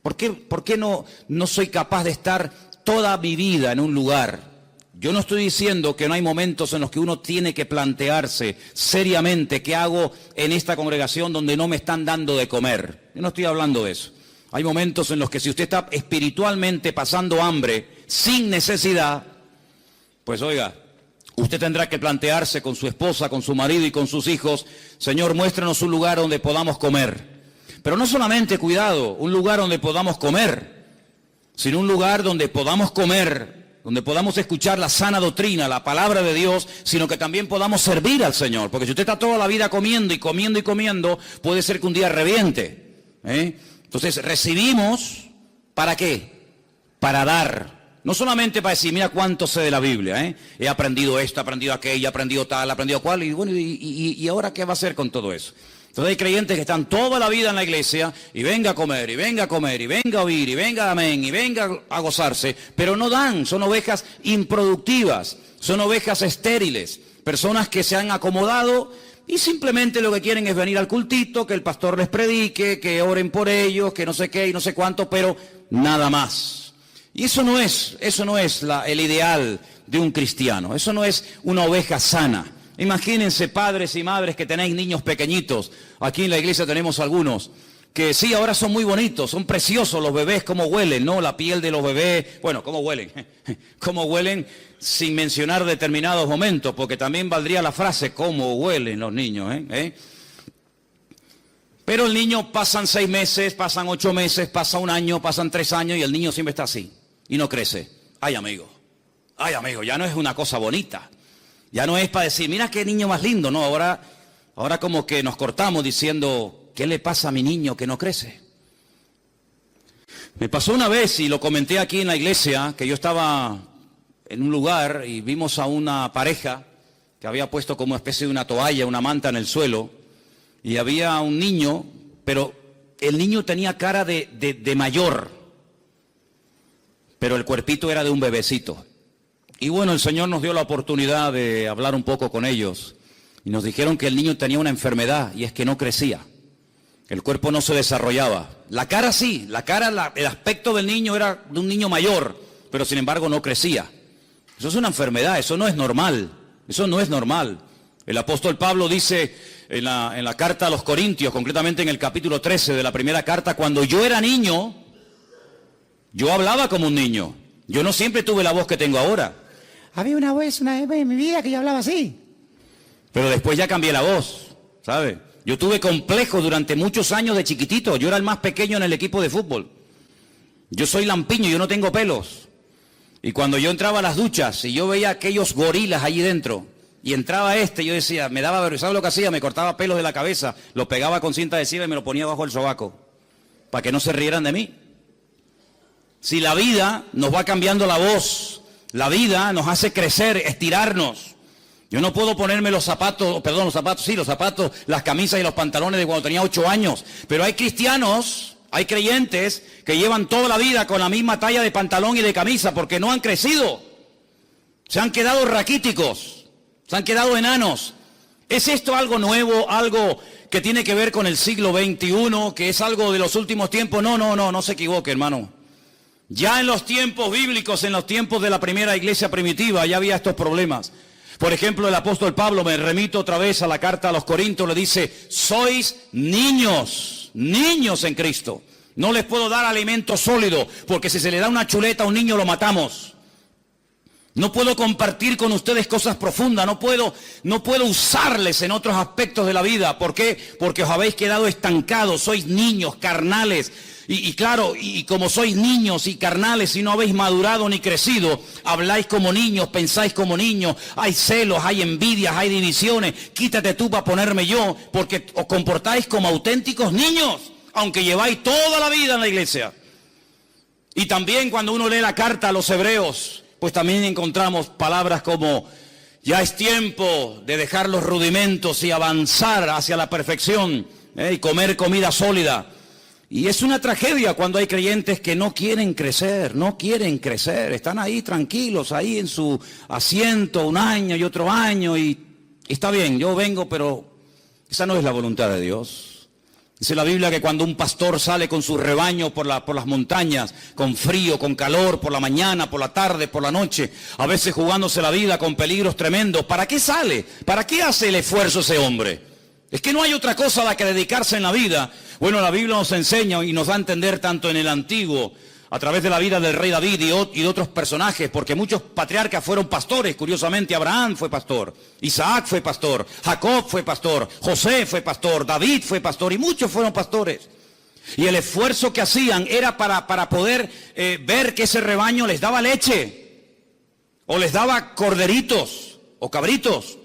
¿Por qué no soy capaz de estar toda mi vida en un lugar? Yo no estoy diciendo que no hay momentos en los que uno tiene que plantearse seriamente qué hago en esta congregación donde no me están dando de comer. Yo no estoy hablando de eso. Hay momentos en los que si usted está espiritualmente pasando hambre, sin necesidad, pues oiga, usted tendrá que plantearse con su esposa, con su marido y con sus hijos, Señor, muéstranos un lugar donde podamos comer. Pero no solamente, cuidado, un lugar donde podamos comer, sino un lugar donde podamos comer, donde podamos escuchar la sana doctrina, la palabra de Dios, sino que también podamos servir al Señor. Porque si usted está toda la vida comiendo y comiendo y comiendo, puede ser que un día reviente. Entonces, recibimos, ¿para qué? Para dar. No solamente para decir, mira cuánto sé de la Biblia, he aprendido esto, he aprendido aquello, he aprendido tal, he aprendido cual, y bueno, ¿y ahora qué va a hacer con todo eso? Entonces hay creyentes que están toda la vida en la iglesia y venga a comer, y venga a comer, y venga a oír, y venga amén, y venga a gozarse, pero no dan, son ovejas improductivas, son ovejas estériles, personas que se han acomodado y simplemente lo que quieren es venir al cultito, que el pastor les predique, que oren por ellos, que no sé qué y no sé cuánto, pero nada más. Y eso no es el ideal de un cristiano, eso no es una oveja sana. Imagínense padres y madres que tenéis niños pequeñitos, aquí en la iglesia tenemos algunos, que sí, ahora son muy bonitos, son preciosos los bebés, cómo huelen, ¿no? La piel de los bebés, bueno, cómo huelen, cómo huelen sin mencionar determinados momentos, porque también valdría la frase, cómo huelen los niños, Pero el niño pasan 6 meses, pasan 8 meses, pasa 1 año, pasan 3 años y el niño siempre está así y no crece. Ay amigo, ya no es una cosa bonita. Ya no es para decir, mira qué niño más lindo, no, ahora como que nos cortamos diciendo, ¿qué le pasa a mi niño que no crece? Me pasó una vez y lo comenté aquí en la iglesia, que yo estaba en un lugar y vimos a una pareja que había puesto como especie de una toalla, una manta en el suelo, y había un niño, pero el niño tenía cara de mayor, pero el cuerpito era de un bebecito. Y bueno, el Señor nos dio la oportunidad de hablar un poco con ellos y nos dijeron que el niño tenía una enfermedad y es que no crecía. El cuerpo no se desarrollaba. La cara sí, el aspecto del niño era de un niño mayor, pero sin embargo no crecía. Eso es una enfermedad, eso no es normal, eso no es normal. El apóstol Pablo dice en la carta a los Corintios, concretamente en el capítulo 13 de la primera carta, cuando yo era niño, yo hablaba como un niño. Yo no siempre tuve la voz que tengo ahora. Había una vez en mi vida que yo hablaba así. Pero después ya cambié la voz, ¿sabe? Yo tuve complejos durante muchos años de chiquitito. Yo era el más pequeño en el equipo de fútbol. Yo soy lampiño, yo no tengo pelos. Y cuando yo entraba a las duchas y yo veía aquellos gorilas allí dentro, y entraba yo decía, me daba vergüenza. ¿Sabes lo que hacía? Me cortaba pelos de la cabeza, lo pegaba con cinta adhesiva y me lo ponía bajo el sobaco, para que no se rieran de mí. Si la vida nos va cambiando la voz, la vida nos hace crecer, estirarnos. Yo no puedo ponerme los zapatos, las camisas y los pantalones de cuando tenía 8 años. Pero hay cristianos, hay creyentes que llevan toda la vida con la misma talla de pantalón y de camisa porque no han crecido. Se han quedado raquíticos, se han quedado enanos. ¿Es esto algo nuevo, algo que tiene que ver con el siglo XXI, que es algo de los últimos tiempos? No se equivoque, hermano. Ya en los tiempos bíblicos, en los tiempos de la primera iglesia primitiva, ya había estos problemas. Por ejemplo, el apóstol Pablo, me remito otra vez a la carta a los Corintios, le dice, sois niños en Cristo. No les puedo dar alimento sólido, porque si se le da una chuleta a un niño lo matamos. No puedo compartir con ustedes cosas profundas, no puedo usarles en otros aspectos de la vida. ¿Por qué? Porque os habéis quedado estancados, sois niños, carnales. Y claro, y como sois niños y carnales y no habéis madurado ni crecido, habláis como niños, pensáis como niños, hay celos, hay envidias, hay divisiones. Quítate tú para ponerme yo, porque os comportáis como auténticos niños, aunque lleváis toda la vida en la iglesia. Y también cuando uno lee la carta a los hebreos, pues también encontramos palabras como, ya es tiempo de dejar los rudimentos y avanzar hacia la perfección, y comer comida sólida. Y es una tragedia cuando hay creyentes que no quieren crecer, están ahí tranquilos, ahí en su asiento 1 año y otro año y está bien, yo vengo, pero esa no es la voluntad de Dios. Dice la Biblia que cuando un pastor sale con su rebaño por las montañas, con frío, con calor, por la mañana, por la tarde, por la noche, a veces jugándose la vida con peligros tremendos, ¿para qué sale? ¿Para qué hace el esfuerzo ese hombre? Es que no hay otra cosa a la que dedicarse en la vida. Bueno, la Biblia nos enseña y nos da a entender tanto en el Antiguo, a través de la vida del rey David y de otros personajes, porque muchos patriarcas fueron pastores. Curiosamente, Abraham fue pastor, Isaac fue pastor, Jacob fue pastor, José fue pastor, David fue pastor, y muchos fueron pastores. Y el esfuerzo que hacían era para poder ver que ese rebaño les daba leche, o les daba corderitos, o cabritos,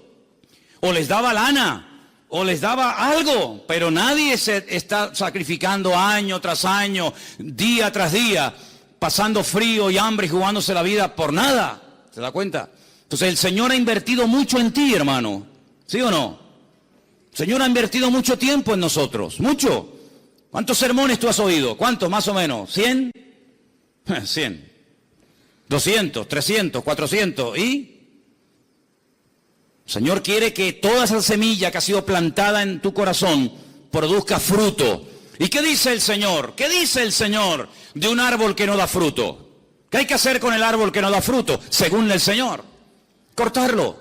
o les daba lana, o les daba algo, pero nadie se está sacrificando año tras año, día tras día, pasando frío y hambre y jugándose la vida por nada. ¿Se da cuenta? Entonces el Señor ha invertido mucho en ti, hermano. ¿Sí o no? El Señor ha invertido mucho tiempo en nosotros, mucho. ¿Cuántos sermones tú has oído? ¿Cuántos más o menos? ¿100? 100. 200, 300, 400 y... El Señor quiere que toda esa semilla que ha sido plantada en tu corazón produzca fruto. ¿Y qué dice el Señor? ¿Qué dice el Señor de un árbol que no da fruto? ¿Qué hay que hacer con el árbol que no da fruto? Según el Señor. Cortarlo.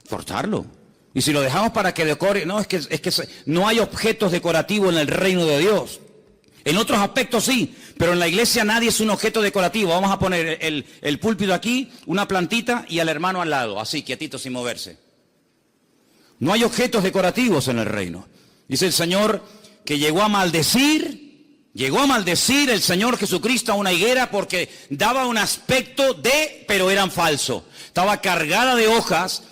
Cortarlo. Y si lo dejamos para que decore... No, es que no hay objetos decorativos en el reino de Dios. En otros aspectos sí, pero en la iglesia nadie es un objeto decorativo. Vamos a poner el púlpito aquí, una plantita y al hermano al lado, así, quietito, sin moverse. No hay objetos decorativos en el reino. Dice el Señor que llegó a maldecir el Señor Jesucristo a una higuera porque daba un aspecto pero eran falsos. Estaba cargada de hojas.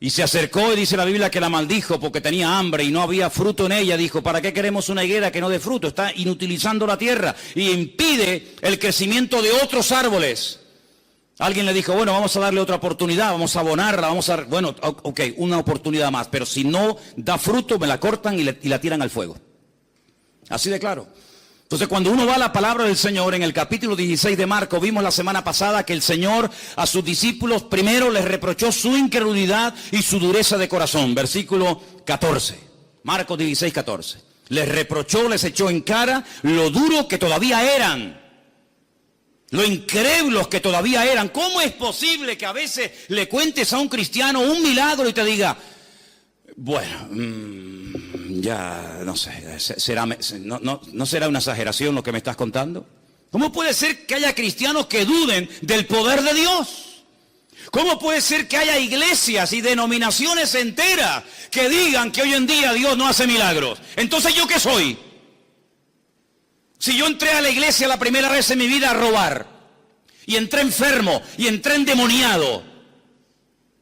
Y se acercó y dice la Biblia que la maldijo porque tenía hambre y no había fruto en ella. Dijo, ¿para qué queremos una higuera que no dé fruto? Está inutilizando la tierra y impide el crecimiento de otros árboles. Alguien le dijo, bueno, vamos a darle otra oportunidad, vamos a abonarla, bueno, ok, una oportunidad más. Pero si no da fruto, me la cortan y la tiran al fuego. Así de claro. Entonces, cuando uno va a la palabra del Señor, en el capítulo 16 de Marcos, vimos la semana pasada que el Señor a sus discípulos primero les reprochó su incredulidad y su dureza de corazón. Versículo 14, Marcos 16, 14. Les reprochó, les echó en cara lo duro que todavía eran, lo incrédulos que todavía eran. ¿Cómo es posible que a veces le cuentes a un cristiano un milagro y te diga, bueno, ya, no sé, ¿no será una exageración lo que me estás contando? ¿Cómo puede ser que haya cristianos que duden del poder de Dios? ¿Cómo puede ser que haya iglesias y denominaciones enteras que digan que hoy en día Dios no hace milagros? Entonces, ¿yo qué soy? Si yo entré a la iglesia la primera vez en mi vida a robar, y entré enfermo, y entré endemoniado,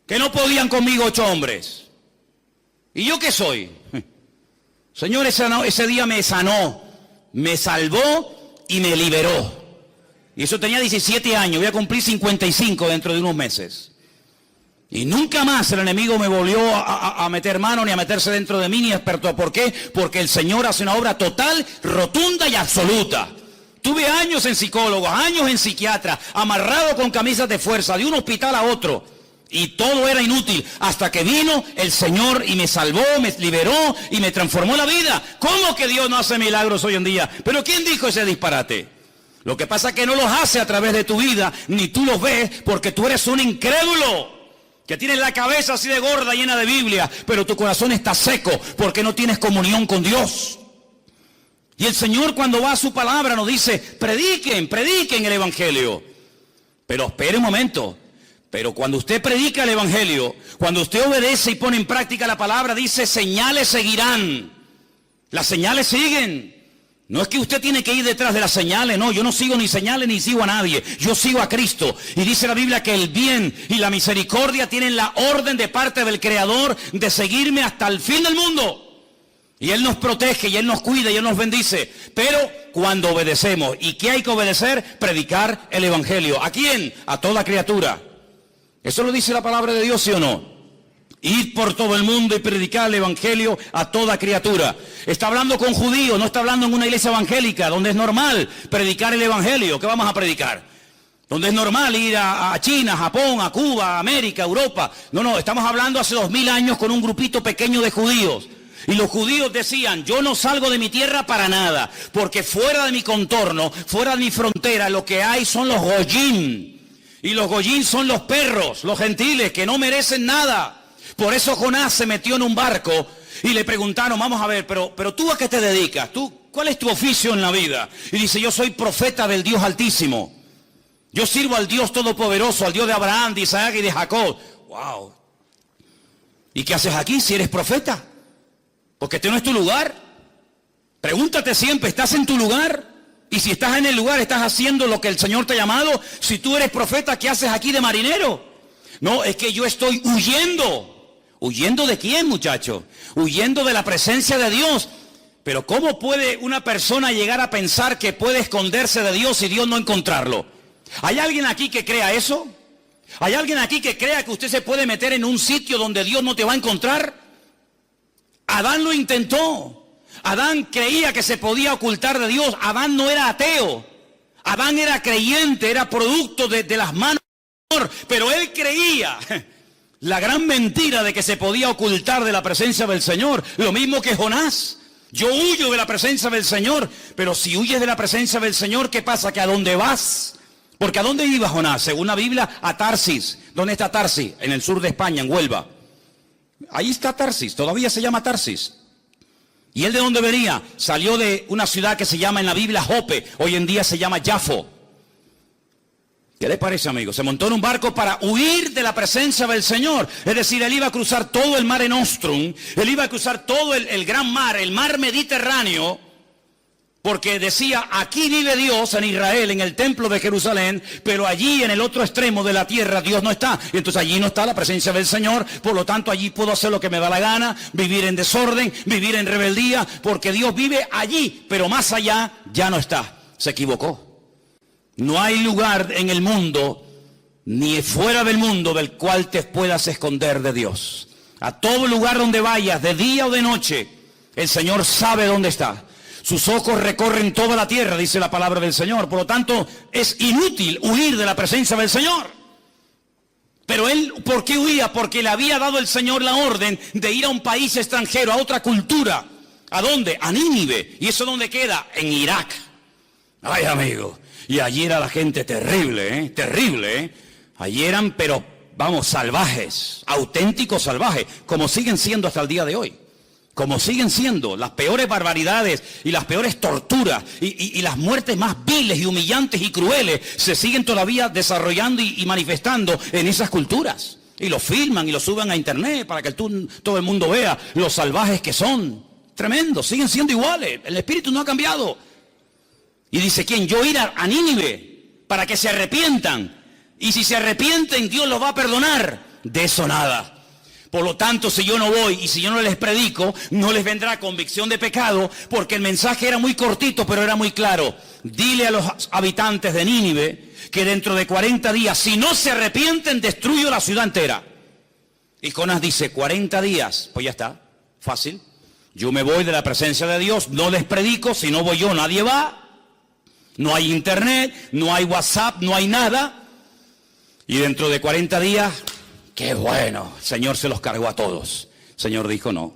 que no podían conmigo 8 hombres. ¿Y yo qué soy? Señor, ese día me sanó, me salvó y me liberó. Y eso tenía 17 años, voy a cumplir 55 dentro de unos meses. Y nunca más el enemigo me volvió a meter mano ni a meterse dentro de mí ni despertó. ¿Por qué? Porque el Señor hace una obra total, rotunda y absoluta. Tuve años en psicólogos, años en psiquiatra, amarrado con camisas de fuerza, de un hospital a otro. Y todo era inútil, hasta que vino el Señor y me salvó, me liberó y me transformó la vida. ¿Cómo que Dios no hace milagros hoy en día? ¿Pero quién dijo ese disparate? Lo que pasa es que no los hace a través de tu vida, ni tú los ves, porque tú eres un incrédulo, que tienes la cabeza así de gorda, llena de Biblia, pero tu corazón está seco, porque no tienes comunión con Dios. Y el Señor, cuando va a su palabra, nos dice, prediquen el Evangelio. Pero espere un momento. Pero cuando usted predica el Evangelio, cuando usted obedece y pone en práctica la palabra, dice, señales seguirán. Las señales siguen. No es que usted tiene que ir detrás de las señales, no, yo no sigo ni señales ni sigo a nadie, yo sigo a Cristo. Y dice la Biblia que el bien y la misericordia tienen la orden de parte del Creador de seguirme hasta el fin del mundo. Y Él nos protege, y Él nos cuida, y Él nos bendice. Pero cuando obedecemos, ¿y qué hay que obedecer? Predicar el Evangelio. ¿A quién? A toda criatura. ¿Eso lo dice la palabra de Dios, sí o no? Ir por todo el mundo y predicar el Evangelio a toda criatura. Está hablando con judíos, no está hablando en una iglesia evangélica, donde es normal predicar el Evangelio. ¿Qué vamos a predicar? Donde es normal ir a China, Japón, a Cuba, a América, a Europa. No, estamos hablando hace 2000 años con un grupito pequeño de judíos. Y los judíos decían, yo no salgo de mi tierra para nada, porque fuera de mi contorno, fuera de mi frontera, lo que hay son los goyim. Y los goyim son los perros, los gentiles, que no merecen nada. Por eso Jonás se metió en un barco y le preguntaron, vamos a ver, pero tú ¿a qué te dedicas? ¿Cuál es tu oficio en la vida? Y dice, yo soy profeta del Dios Altísimo. Yo sirvo al Dios Todopoderoso, al Dios de Abraham, de Isaac y de Jacob. ¡Wow! ¿Y qué haces aquí si eres profeta? Porque este no es tu lugar. Pregúntate siempre, ¿estás en tu lugar? Y si estás en el lugar, ¿estás haciendo lo que el Señor te ha llamado? Si tú eres profeta, ¿qué haces aquí de marinero? No, es que yo estoy huyendo. ¿Huyendo de quién, muchacho? Huyendo de la presencia de Dios. Pero ¿cómo puede una persona llegar a pensar que puede esconderse de Dios y Dios no encontrarlo? ¿Hay alguien aquí que crea eso? ¿Hay alguien aquí que crea que usted se puede meter en un sitio donde Dios no te va a encontrar? Adán lo intentó. Adán creía que se podía ocultar de Dios. Adán no era ateo. Adán era creyente, era producto de las manos del Señor. Pero él creía la gran mentira de que se podía ocultar de la presencia del Señor. Lo mismo que Jonás. Yo huyo de la presencia del Señor. Pero si huyes de la presencia del Señor, ¿qué pasa? ¿Que a dónde vas? Porque ¿a dónde iba Jonás? Según la Biblia, a Tarsis. ¿Dónde está Tarsis? En el sur de España, en Huelva. Ahí está Tarsis, todavía se llama Tarsis. ¿Y él de dónde venía? Salió de una ciudad que se llama en la Biblia Jope, hoy en día se llama Jafo. ¿Qué le parece, amigo? Se montó en un barco para huir de la presencia del Señor. Es decir, él iba a cruzar todo el Mare Nostrum, él iba a cruzar todo el gran mar, el mar Mediterráneo, porque decía, aquí vive Dios en Israel, en el templo de Jerusalén, pero allí en el otro extremo de la tierra Dios no está. Y entonces allí no está la presencia del Señor, por lo tanto allí puedo hacer lo que me da la gana, vivir en desorden, vivir en rebeldía, porque Dios vive allí, pero más allá ya no está. Se equivocó. No hay lugar en el mundo, ni fuera del mundo, del cual te puedas esconder de Dios. A todo lugar donde vayas, de día o de noche, el Señor sabe dónde está. Sus ojos recorren toda la tierra, dice la palabra del Señor. Por lo tanto, es inútil huir de la presencia del Señor. Pero él, ¿por qué huía? Porque le había dado el Señor la orden de ir a un país extranjero, a otra cultura. ¿A dónde? A Nínive. ¿Y eso dónde queda? En Irak. Ay, amigo. Y allí era la gente terrible, terrible, Allí eran, pero, vamos, salvajes, auténticos salvajes, como siguen siendo hasta el día de hoy. Como siguen siendo las peores barbaridades y las peores torturas y las muertes más viles y humillantes y crueles se siguen todavía desarrollando y manifestando en esas culturas. Y lo filman y lo suben a internet para que todo el mundo vea los salvajes que son. Tremendo, siguen siendo iguales. El espíritu no ha cambiado. Y dice, ¿quién? Yo ir a Nínive para que se arrepientan. Y si se arrepienten, Dios los va a perdonar. De eso nada. Por lo tanto, si yo no voy y si yo no les predico, no les vendrá convicción de pecado, porque el mensaje era muy cortito, pero era muy claro. Dile a los habitantes de Nínive que dentro de 40 días, si no se arrepienten, destruyo la ciudad entera. Y Jonás dice, 40 días, pues ya está, fácil. Yo me voy de la presencia de Dios, no les predico, si no voy yo, nadie va. No hay internet, no hay WhatsApp, no hay nada. Y dentro de 40 días... ¡Qué bueno! El Señor se los cargó a todos. El Señor dijo, no,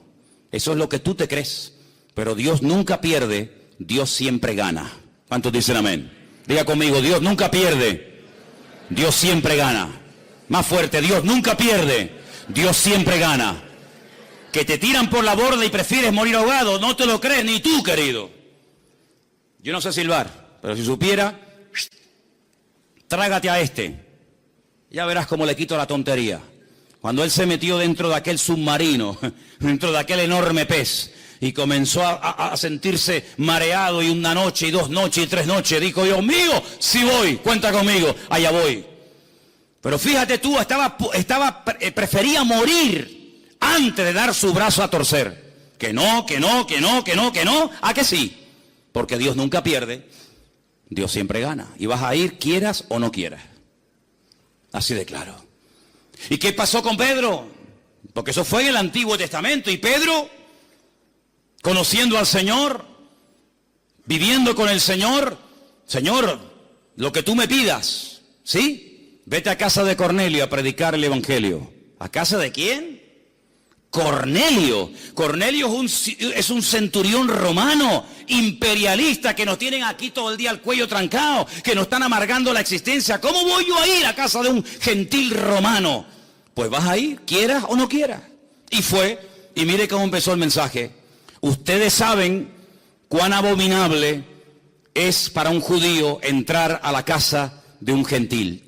eso es lo que tú te crees. Pero Dios nunca pierde, Dios siempre gana. ¿Cuántos dicen amén? Diga conmigo, Dios nunca pierde, Dios siempre gana. Más fuerte, Dios nunca pierde, Dios siempre gana. Que te tiran por la borda y prefieres morir ahogado, no te lo crees ni tú, querido. Yo no sé silbar, pero si supiera, trágate a este. Ya verás cómo le quito la tontería. Cuando él se metió dentro de aquel submarino, dentro de aquel enorme pez, y comenzó a sentirse mareado, y una noche, y 2 noches, y 3 noches, dijo, Dios mío, sí voy, cuenta conmigo, allá voy. Pero fíjate tú, prefería morir antes de dar su brazo a torcer. Que no, ¿a que sí? Porque Dios nunca pierde, Dios siempre gana. Y vas a ir, quieras o no quieras. Así de claro. ¿Y qué pasó con Pedro? Porque eso fue en el Antiguo Testamento. Y Pedro, conociendo al Señor, viviendo con el Señor, Señor, lo que tú me pidas, ¿sí? Vete a casa de Cornelio a predicar el Evangelio. ¿A casa de quién? Cornelio. Cornelio es un centurión romano, imperialista, que nos tienen aquí todo el día el cuello trancado, que nos están amargando la existencia. ¿Cómo voy yo a ir a casa de un gentil romano? Pues vas a ir, quieras o no quieras. Y fue, y mire cómo empezó el mensaje. Ustedes saben cuán abominable es para un judío entrar a la casa de un gentil.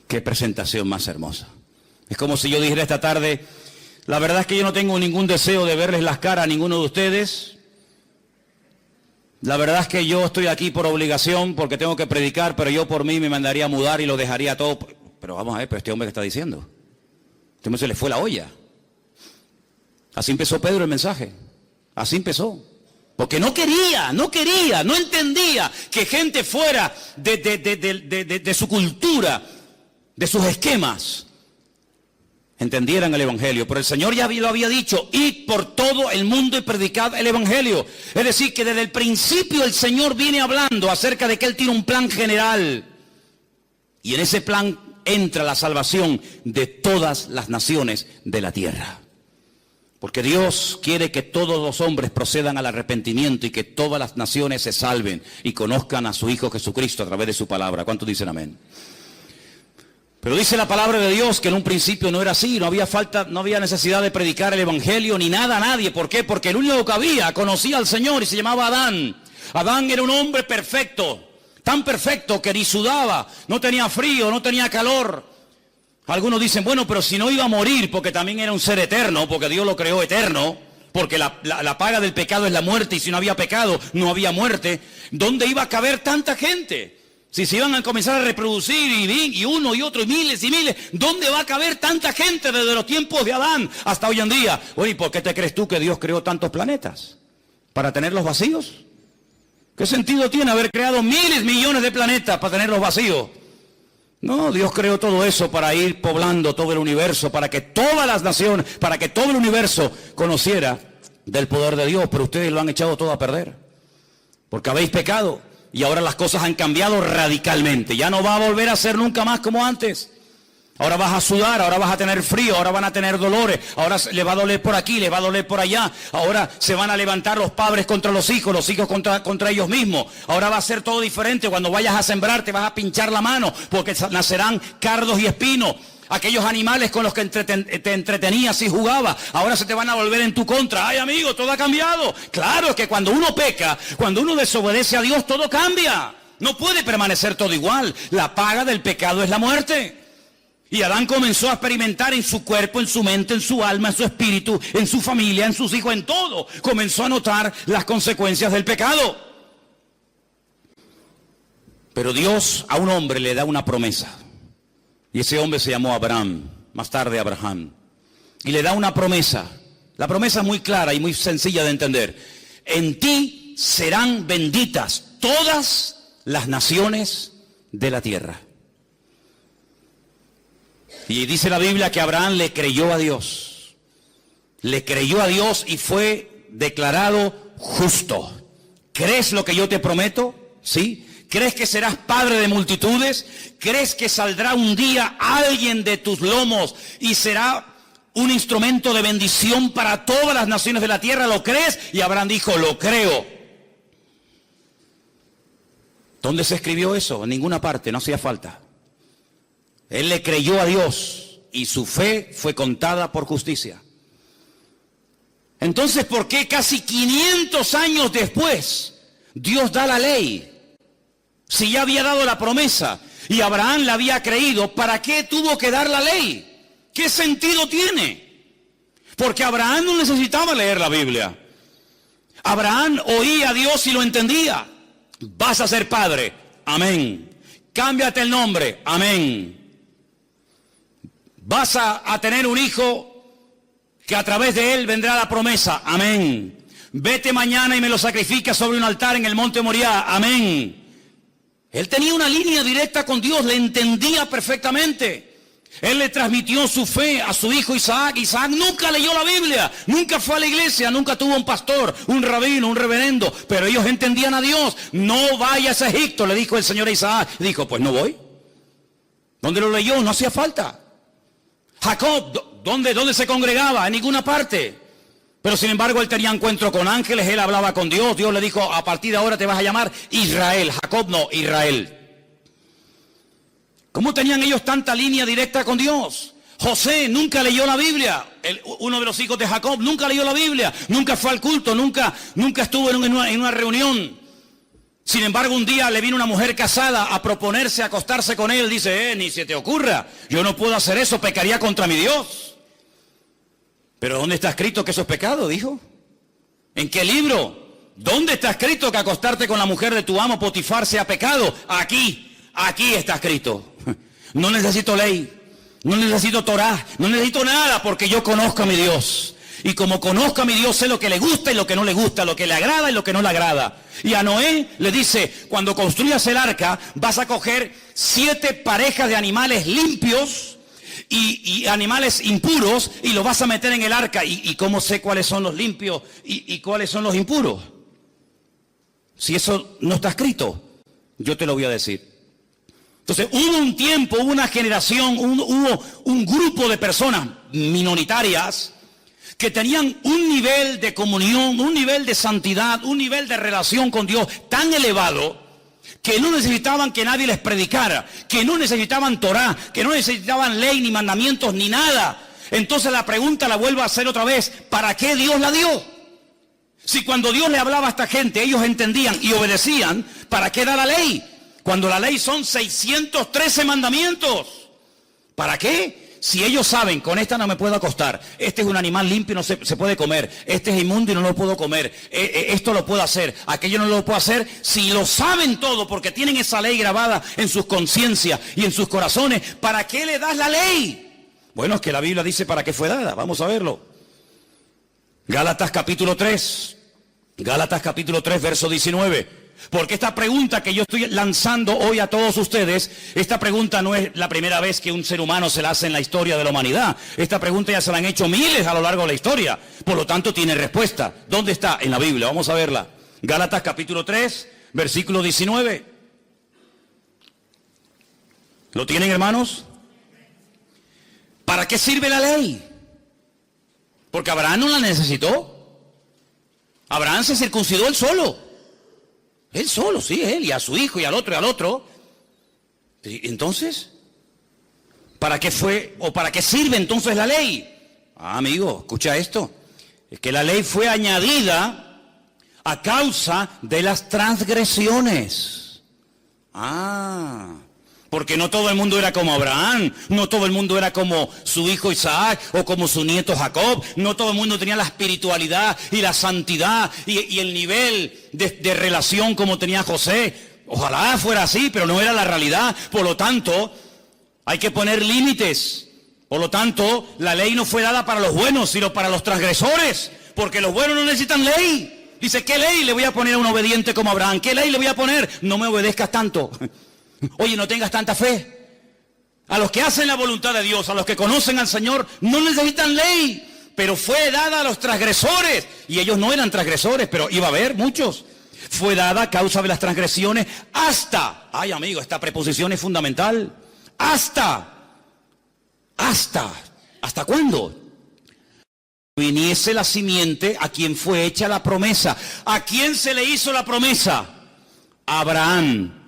Qué presentación más hermosa. Es como si yo dijera esta tarde, la verdad es que yo no tengo ningún deseo de verles las caras a ninguno de ustedes. La verdad es que yo estoy aquí por obligación, porque tengo que predicar, pero yo por mí me mandaría a mudar y lo dejaría todo. Pero vamos a ver, pero este hombre que está diciendo. Este hombre se le fue la olla. Así empezó Pedro el mensaje. Así empezó. Porque no entendía que gente fuera de su cultura, de sus esquemas, entendieran el Evangelio. Pero el Señor ya lo había dicho, id por todo el mundo y predicad el Evangelio. Es decir, que desde el principio el Señor viene hablando acerca de que Él tiene un plan general. Y en ese plan entra la salvación de todas las naciones de la tierra. Porque Dios quiere que todos los hombres procedan al arrepentimiento y que todas las naciones se salven y conozcan a su Hijo Jesucristo a través de su palabra. ¿Cuántos dicen amén? Pero dice la palabra de Dios que en un principio no era así, no había necesidad de predicar el Evangelio ni nada a nadie. ¿Por qué? Porque el único que había conocía al Señor y se llamaba Adán. Adán era un hombre perfecto, tan perfecto que ni sudaba, no tenía frío, no tenía calor. Algunos dicen, bueno, pero si no iba a morir, porque también era un ser eterno, porque Dios lo creó eterno, porque la paga del pecado es la muerte, y si no había pecado, no había muerte. ¿Dónde iba a caber tanta gente? Si se iban a comenzar a reproducir y uno y otro y miles, ¿dónde va a caber tanta gente desde los tiempos de Adán hasta hoy en día? Oye, ¿por qué te crees tú que Dios creó tantos planetas? ¿Para tenerlos vacíos? ¿Qué sentido tiene haber creado miles, millones de planetas para tenerlos vacíos? No, Dios creó todo eso para ir poblando todo el universo, para que todas las naciones, para que todo el universo conociera del poder de Dios. Pero ustedes lo han echado todo a perder, porque habéis pecado. Y ahora las cosas han cambiado radicalmente. Ya no va a volver a ser nunca más como antes. Ahora vas a sudar, ahora vas a tener frío, ahora van a tener dolores, ahora le va a doler por aquí, le va a doler por allá. Ahora se van a levantar los padres contra los hijos contra ellos mismos. Ahora va a ser todo diferente. Cuando vayas a sembrar te vas a pinchar la mano, porque nacerán cardos y espinos. Aquellos animales con los que te entretenías y jugabas, ahora se te van a volver en tu contra. Ay, amigo, todo ha cambiado. Claro, es que cuando uno peca, cuando uno desobedece a Dios, todo cambia. No puede permanecer todo igual. La paga del pecado es la muerte. Y Adán comenzó a experimentar en su cuerpo, en su mente, en su alma, en su espíritu, en su familia, en sus hijos, en todo. Comenzó a notar las consecuencias del pecado. Pero Dios a un hombre le da una promesa. Y ese hombre se llamó Abraham, más tarde Abraham. Y le da una promesa. La promesa es muy clara y muy sencilla de entender. En ti serán benditas todas las naciones de la tierra. Y dice la Biblia que Abraham le creyó a Dios. Le creyó a Dios y fue declarado justo. ¿Crees lo que yo te prometo? ¿Sí? ¿Crees que serás padre de multitudes? ¿Crees que saldrá un día alguien de tus lomos y será un instrumento de bendición para todas las naciones de la tierra? ¿Lo crees? Y Abraham dijo, lo creo. ¿Dónde se escribió eso? En ninguna parte, no hacía falta. Él le creyó a Dios y su fe fue contada por justicia. Entonces, ¿por qué casi 500 años después Dios da la ley? Si ya había dado la promesa y Abraham la había creído, ¿para qué tuvo que dar la ley? ¿Qué sentido tiene? Porque Abraham no necesitaba leer la Biblia. Abraham oía a Dios y lo entendía. Vas a ser padre, amén. Cámbiate el nombre, amén. Vas a tener un hijo que a través de él vendrá la promesa, amén. Vete mañana y me lo sacrificas sobre un altar en el monte Moriah, amén. Él tenía una línea directa con Dios, le entendía perfectamente. Él le transmitió su fe a su hijo Isaac. Isaac nunca leyó la Biblia, nunca fue a la iglesia, nunca tuvo un pastor, un rabino, un reverendo, pero ellos entendían a Dios. No vayas a Egipto, le dijo el Señor a Isaac. Dijo, pues no voy. ¿Dónde lo leyó? No hacía falta. Jacob, ¿Dónde se congregaba? En ninguna parte. Pero sin embargo él tenía encuentro con ángeles, él hablaba con Dios. Dios le dijo, a partir de ahora te vas a llamar Israel. Jacob no, Israel. ¿Cómo tenían ellos tanta línea directa con Dios? José nunca leyó la Biblia. Uno de los hijos de Jacob nunca leyó la Biblia. Nunca fue al culto, nunca estuvo en una reunión. Sin embargo, un día le vino una mujer casada a proponerse acostarse con él. Dice, ni se te ocurra, yo no puedo hacer eso, pecaría contra mi Dios. Pero ¿dónde está escrito que eso es pecado? Dijo. ¿En qué libro? ¿Dónde está escrito que acostarte con la mujer de tu amo Potifar sea pecado? Aquí está escrito. No necesito ley, no necesito Torah, no necesito nada porque yo conozco a mi Dios. Y como conozco a mi Dios, sé lo que le gusta y lo que no le gusta, lo que le agrada y lo que no le agrada. Y a Noé le dice, cuando construyas el arca, vas a coger 7 parejas de animales limpios y animales impuros y los vas a meter en el arca. ¿Y cómo sé cuáles son los limpios y cuáles son los impuros? Si eso no está escrito, yo te lo voy a decir. Entonces hubo un tiempo, hubo una generación, hubo un grupo de personas minoritarias que tenían un nivel de comunión, un nivel de santidad, un nivel de relación con Dios tan elevado que no necesitaban que nadie les predicara, que no necesitaban Torah, que no necesitaban ley, ni mandamientos, ni nada. Entonces la pregunta la vuelvo a hacer otra vez, ¿para qué Dios la dio? Si cuando Dios le hablaba a esta gente, ellos entendían y obedecían, ¿para qué da la ley? Cuando la ley son 613 mandamientos. ¿Para qué? Si ellos saben, con esta no me puedo acostar, este es un animal limpio y no se puede comer, este es inmundo y no lo puedo comer, esto lo puedo hacer, aquello no lo puedo hacer, si lo saben todo porque tienen esa ley grabada en sus conciencias y en sus corazones, ¿para qué le das la ley? Bueno, es que la Biblia dice para qué fue dada, vamos a verlo. Gálatas capítulo 3, verso 19. Porque esta pregunta que yo estoy lanzando hoy a todos ustedes, esta pregunta no es la primera vez que un ser humano se la hace en la historia de la humanidad. Esta pregunta ya se la han hecho miles a lo largo de la historia. Por lo tanto, tiene respuesta. ¿Dónde está? En la Biblia. Vamos a verla. Gálatas capítulo 3, versículo 19. ¿Lo tienen, hermanos? ¿Para qué sirve la ley? Porque Abraham no la necesitó. Abraham se circuncidó él solo. Él solo, sí, él, y a su hijo, y al otro, y al otro. Entonces, ¿para qué fue, o para qué sirve entonces la ley? Amigo, escucha esto. Es que la ley fue añadida a causa de las transgresiones. Porque no todo el mundo era como Abraham, no todo el mundo era como su hijo Isaac o como su nieto Jacob, no todo el mundo tenía la espiritualidad y la santidad y el nivel de relación como tenía José. Ojalá fuera así, pero no era la realidad. Por lo tanto, hay que poner límites. Por lo tanto, la ley no fue dada para los buenos, sino para los transgresores, porque los buenos no necesitan ley. Dice, ¿qué ley le voy a poner a un obediente como Abraham? ¿Qué ley le voy a poner? No me obedezcas tanto. Oye, no tengas tanta fe. A los que hacen la voluntad de Dios, a los que conocen al Señor, no necesitan ley, pero fue dada a los transgresores. Y ellos no eran transgresores, pero iba a haber muchos. Fue dada a causa de las transgresiones hasta, ay amigo, esta preposición es fundamental. ¿Hasta cuándo? Viniese la simiente a quien fue hecha la promesa. ¿A quién se le hizo la promesa? A Abraham.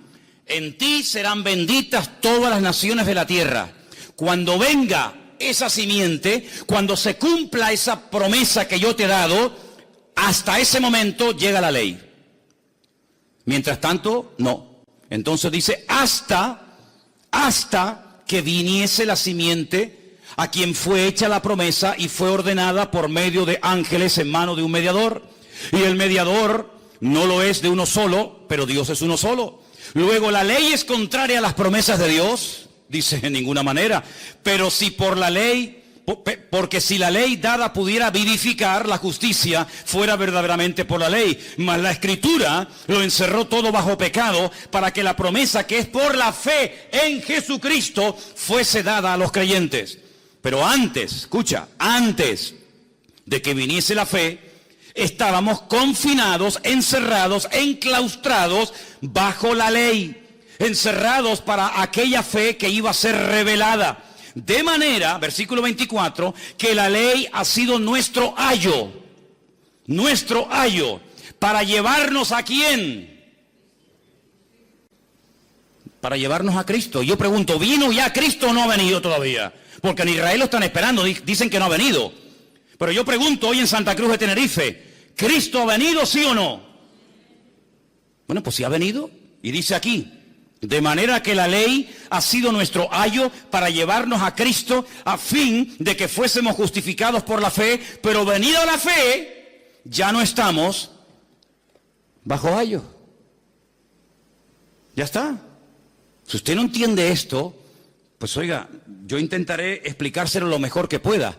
En ti serán benditas todas las naciones de la tierra. Cuando venga esa simiente, cuando se cumpla esa promesa que yo te he dado, hasta ese momento llega la ley. Mientras tanto, no. Entonces dice, hasta que viniese la simiente a quien fue hecha la promesa y fue ordenada por medio de ángeles en mano de un mediador. Y el mediador no lo es de uno solo, pero Dios es uno solo. Luego, ¿la ley es contraria a las promesas de Dios? Dice, en ninguna manera. Pero si por la ley, porque si la ley dada pudiera vivificar, la justicia fuera verdaderamente por la ley. Mas la Escritura lo encerró todo bajo pecado, para que la promesa que es por la fe en Jesucristo fuese dada a los creyentes. Pero antes, escucha, antes de que viniese la fe, estábamos confinados, encerrados, enclaustrados bajo la ley, encerrados para aquella fe que iba a ser revelada. De manera, versículo 24, que la ley ha sido nuestro ayo, para llevarnos ¿a quién? Para llevarnos a Cristo. Yo pregunto, ¿vino ya Cristo o no ha venido todavía? Porque en Israel lo están esperando, dicen que no ha venido. Pero yo pregunto hoy en Santa Cruz de Tenerife, ¿Cristo ha venido, sí o no? Bueno, pues sí ha venido. Y dice aquí, de manera que la ley ha sido nuestro ayo para llevarnos a Cristo a fin de que fuésemos justificados por la fe, pero venida la fe, ya no estamos bajo ayo. Ya está. Si usted no entiende esto, pues oiga, yo intentaré explicárselo lo mejor que pueda,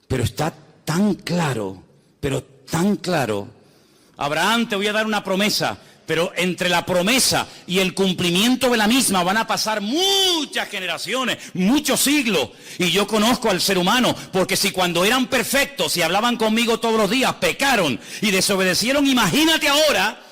pero está tan claro, pero tan claro. Abraham, te voy a dar una promesa, pero entre la promesa y el cumplimiento de la misma van a pasar muchas generaciones, muchos siglos. Y yo conozco al ser humano, porque si cuando eran perfectos y hablaban conmigo todos los días, pecaron y desobedecieron, imagínate ahora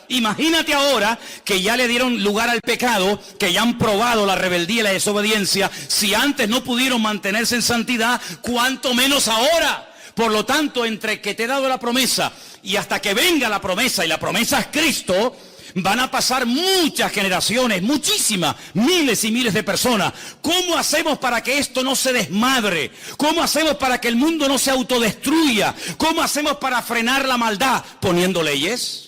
que ya le dieron lugar al pecado, que ya han probado la rebeldía y la desobediencia. Si antes no pudieron mantenerse en santidad, ¿cuánto menos ahora? Por lo tanto, entre que te he dado la promesa y hasta que venga la promesa, y la promesa es Cristo, van a pasar muchas generaciones, muchísimas, miles y miles de personas. ¿Cómo hacemos para que esto no se desmadre? ¿Cómo hacemos para que el mundo no se autodestruya? ¿Cómo hacemos para frenar la maldad? Poniendo leyes.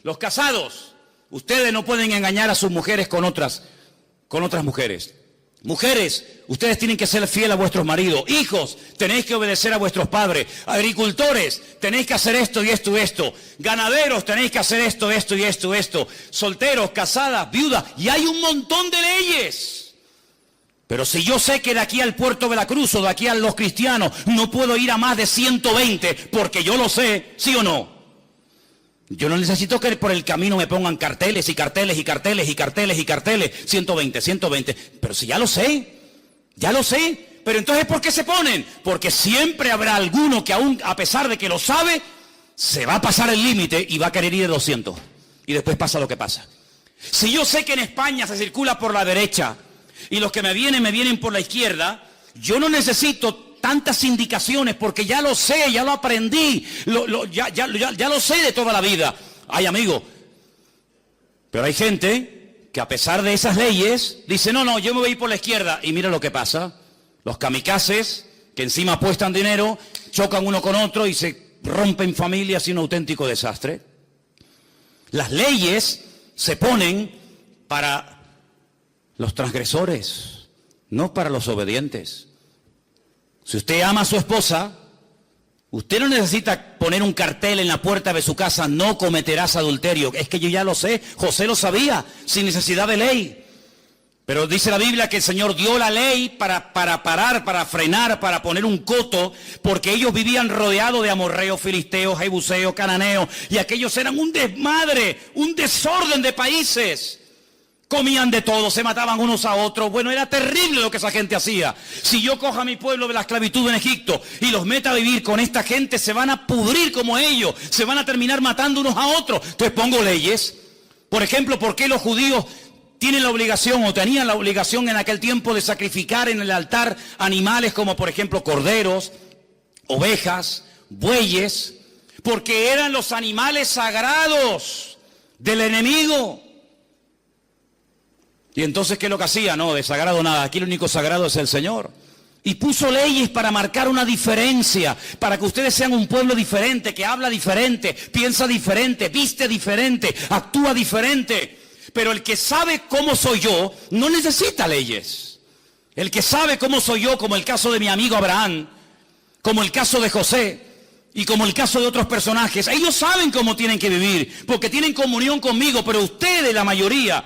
Los casados, ustedes no pueden engañar a sus mujeres con otras mujeres. Mujeres, ustedes tienen que ser fieles a vuestros maridos. Hijos, tenéis que obedecer a vuestros padres. Agricultores, tenéis que hacer esto y esto y esto. Ganaderos, tenéis que hacer esto, esto y esto y esto. Solteros, casadas, viudas, y hay un montón de leyes. Pero si yo sé que de aquí al Puerto de la Cruz o de aquí a los cristianos no puedo ir a más de 120, porque yo lo sé, ¿sí o no? Yo no necesito que por el camino me pongan carteles y carteles y carteles y carteles y carteles. 120, 120. Pero si ya lo sé. Pero entonces, ¿por qué se ponen? Porque siempre habrá alguno que aún, a pesar de que lo sabe, se va a pasar el límite y va a querer ir de 200. Y después pasa lo que pasa. Si yo sé que en España se circula por la derecha y los que me vienen por la izquierda, yo no necesito tantas indicaciones, porque ya lo sé, ya lo aprendí, ya lo sé de toda la vida. Ay, amigo, pero hay gente que a pesar de esas leyes dice, no, yo me voy a ir por la izquierda, y mira lo que pasa. Los kamikazes, que encima apuestan dinero, chocan uno con otro y se rompen familias y un auténtico desastre. Las leyes se ponen para los transgresores, no para los obedientes. Si usted ama a su esposa, usted no necesita poner un cartel en la puerta de su casa, no cometerás adulterio. Es que yo ya lo sé, José lo sabía, sin necesidad de ley. Pero dice la Biblia que el Señor dio la ley para parar, para frenar, para poner un coto, porque ellos vivían rodeados de amorreos, filisteos, jebuseos, cananeos, y aquellos eran un desmadre, un desorden de países. Comían de todo, se mataban unos a otros. Bueno, era terrible lo que esa gente hacía. Si yo cojo a mi pueblo de la esclavitud en Egipto y los meta a vivir con esta gente, se van a pudrir como ellos, se van a terminar matando unos a otros. Entonces pongo leyes. Por ejemplo, ¿por qué los judíos tienen la obligación o tenían la obligación en aquel tiempo de sacrificar en el altar animales como por ejemplo corderos, ovejas, bueyes? Porque eran los animales sagrados del enemigo. Y entonces, ¿qué es lo que hacía? No, de sagrado nada, aquí el único sagrado es el Señor. Y puso leyes para marcar una diferencia, para que ustedes sean un pueblo diferente, que habla diferente, piensa diferente, viste diferente, actúa diferente. Pero el que sabe cómo soy yo, no necesita leyes. El que sabe cómo soy yo, como el caso de mi amigo Abraham, como el caso de José, y como el caso de otros personajes, ellos saben cómo tienen que vivir, porque tienen comunión conmigo, pero ustedes, la mayoría,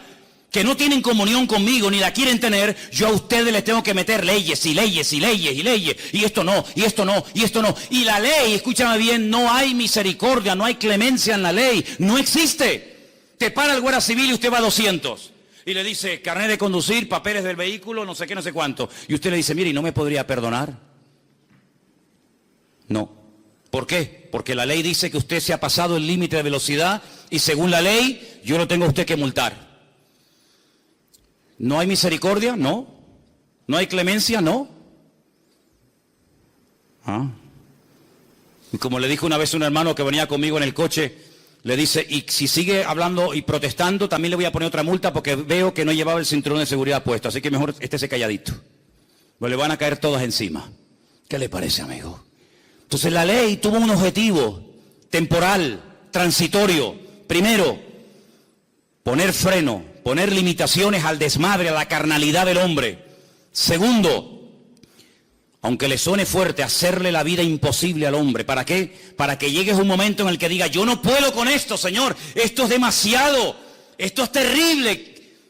que no tienen comunión conmigo ni la quieren tener, yo a ustedes les tengo que meter leyes y leyes y leyes y leyes, y esto no, y esto no, y esto no. Y la ley, escúchame bien, no hay misericordia, no hay clemencia en la ley, no existe. Te para el guardia civil y usted va a 200. Y le dice, carnet de conducir, papeles del vehículo, no sé qué, no sé cuánto. Y usted le dice, mire, ¿y no me podría perdonar? No. ¿Por qué? Porque la ley dice que usted se ha pasado el límite de velocidad y según la ley, yo lo tengo a usted que multar. ¿No hay misericordia? No. ¿No hay clemencia? No. ¿Ah? Y como le dijo una vez un hermano que venía conmigo en el coche, le dice, y si sigue hablando y protestando, también le voy a poner otra multa porque veo que no llevaba el cinturón de seguridad puesto, así que mejor estése calladito. Pues le van a caer todas encima. ¿Qué le parece, amigo? Entonces la ley tuvo un objetivo temporal, transitorio. Primero, poner freno, poner limitaciones al desmadre, a la carnalidad del hombre. Segundo, aunque le suene fuerte, hacerle la vida imposible al hombre. ¿Para qué? Para que llegues un momento en el que diga, yo no puedo con esto, Señor, esto es demasiado, esto es terrible.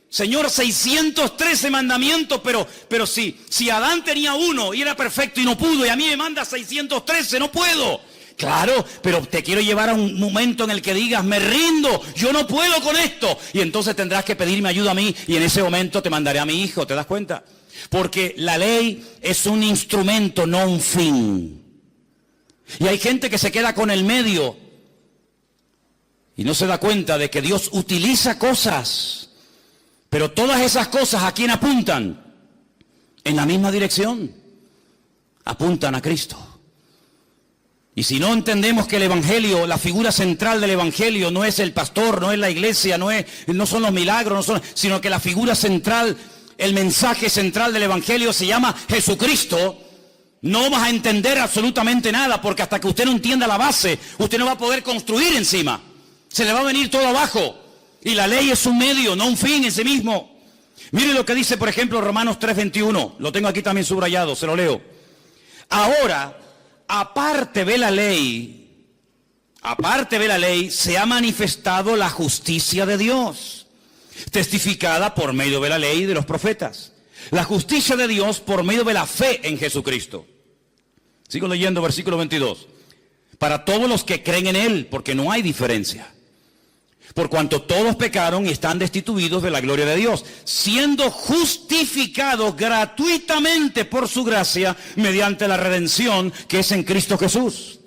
Señor, 613 mandamientos, pero si Adán tenía uno y era perfecto y no pudo, y a mí me manda 613, no puedo. Claro, pero te quiero llevar a un momento en el que digas, me rindo, yo no puedo con esto. Y entonces tendrás que pedirme ayuda a mí, y en ese momento te mandaré a mi hijo, ¿te das cuenta? Porque la ley es un instrumento, no un fin. Y hay gente que se queda con el medio y no se da cuenta de que Dios utiliza cosas, pero todas esas cosas, ¿a quién apuntan? En la misma dirección. Apuntan a Cristo. Y si no entendemos que el Evangelio, la figura central del Evangelio no es el pastor, no es la iglesia, no son los milagros, sino que la figura central, el mensaje central del Evangelio se llama Jesucristo, no vas a entender absolutamente nada, porque hasta que usted no entienda la base, usted no va a poder construir encima. Se le va a venir todo abajo. Y la ley es un medio, no un fin en sí mismo. Mire lo que dice, por ejemplo, Romanos 3:21. Lo tengo aquí también subrayado, se lo leo. Ahora, aparte de la ley, se ha manifestado la justicia de Dios, testificada por medio de la ley y de los profetas. La justicia de Dios por medio de la fe en Jesucristo. Sigo leyendo versículo 22. Para todos los que creen en Él, porque no hay diferencia. Por cuanto todos pecaron y están destituidos de la gloria de Dios, siendo justificados gratuitamente por su gracia mediante la redención que es en Cristo Jesús,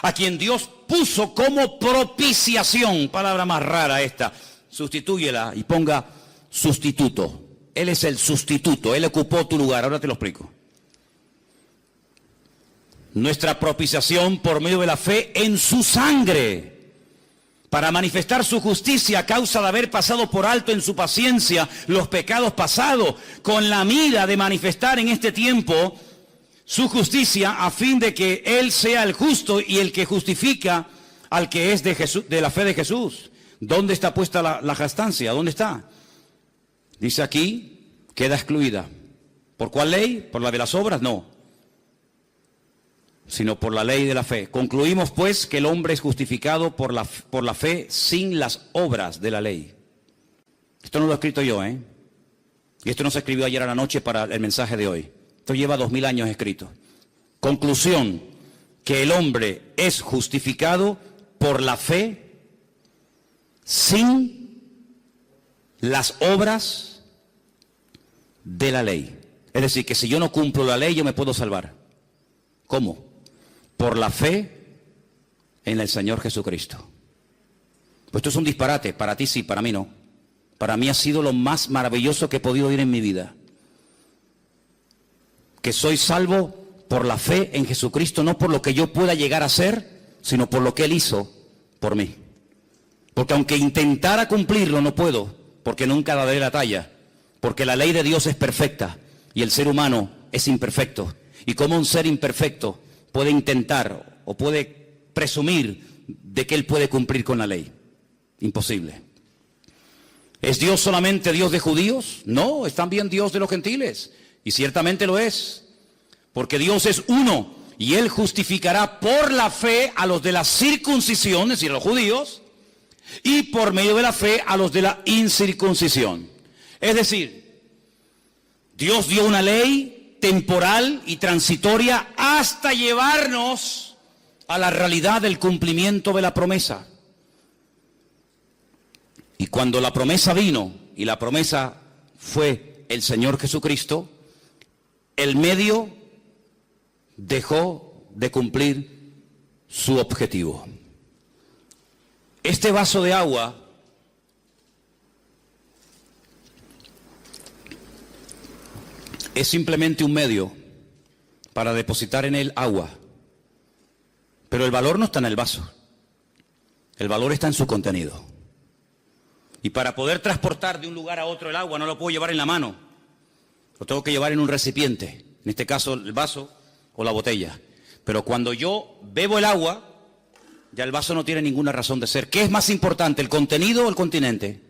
a quien Dios puso como propiciación, palabra más rara esta, sustitúyela y ponga sustituto. Él es el sustituto, Él ocupó tu lugar, ahora te lo explico. Nuestra propiciación por medio de la fe en su sangre, para manifestar su justicia a causa de haber pasado por alto en su paciencia los pecados pasados, con la mira de manifestar en este tiempo su justicia, a fin de que Él sea el justo y el que justifica al que es de Jesús, de la fe de Jesús. ¿Dónde está puesta la jactancia? ¿Dónde está? Dice aquí, queda excluida. ¿Por cuál ley? ¿Por la de las obras? No, sino por la ley de la fe. Concluimos pues que el hombre es justificado por la fe sin las obras de la ley. Esto no lo he escrito yo, ¿eh? Y esto no se escribió ayer a la noche para el mensaje de hoy. Esto lleva 2000 años escrito. Conclusión, que el hombre es justificado por la fe sin las obras de la ley. Es decir, que si yo no cumplo la ley, yo me puedo salvar. ¿Cómo? Por la fe en el Señor Jesucristo. Pues esto es un disparate, para ti sí, para mí no. Para mí ha sido lo más maravilloso que he podido oír en mi vida. Que soy salvo por la fe en Jesucristo, no por lo que yo pueda llegar a ser, sino por lo que Él hizo por mí. Porque aunque intentara cumplirlo, no puedo, porque nunca daré la talla. Porque la ley de Dios es perfecta y el ser humano es imperfecto. Y como un ser imperfecto puede intentar o puede presumir de que él puede cumplir con la ley. Imposible. ¿Es Dios solamente Dios de judíos? No, es también Dios de los gentiles. Y ciertamente lo es. Porque Dios es uno y Él justificará por la fe a los de la circuncisión, es decir, a los judíos, y por medio de la fe a los de la incircuncisión. Es decir, Dios dio una ley temporal y transitoria hasta llevarnos a la realidad del cumplimiento de la promesa. Y cuando la promesa vino, y la promesa fue el Señor Jesucristo, el medio dejó de cumplir su objetivo. Este vaso de agua es simplemente un medio para depositar en él agua. Pero el valor no está en el vaso. El valor está en su contenido. Y para poder transportar de un lugar a otro el agua, no lo puedo llevar en la mano. Lo tengo que llevar en un recipiente. En este caso, el vaso o la botella. Pero cuando yo bebo el agua, ya el vaso no tiene ninguna razón de ser. ¿Qué es más importante, el contenido o el continente?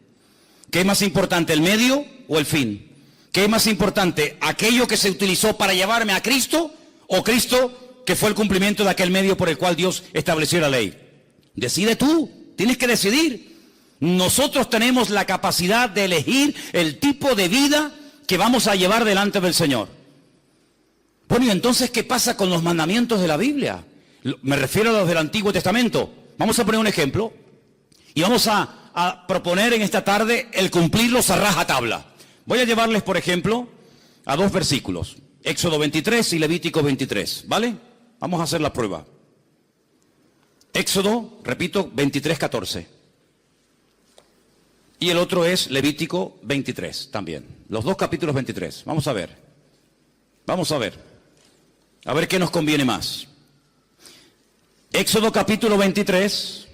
¿Qué es más importante, el medio o el fin? ¿Qué es más importante, aquello que se utilizó para llevarme a Cristo o Cristo que fue el cumplimiento de aquel medio por el cual Dios estableció la ley? Decide tú, tienes que decidir. Nosotros tenemos la capacidad de elegir el tipo de vida que vamos a llevar delante del Señor. Bueno, y entonces, ¿qué pasa con los mandamientos de la Biblia? Me refiero a los del Antiguo Testamento. Vamos a poner un ejemplo y vamos a proponer en esta tarde el cumplirlos a rajatabla. Voy a llevarles, por ejemplo, a dos versículos, Éxodo 23 y Levítico 23, ¿vale? Vamos a hacer la prueba. Éxodo, repito, 23:14. Y el otro es Levítico 23 también. Los dos capítulos 23. Vamos a ver. Vamos a ver. A ver qué nos conviene más. Éxodo capítulo 23.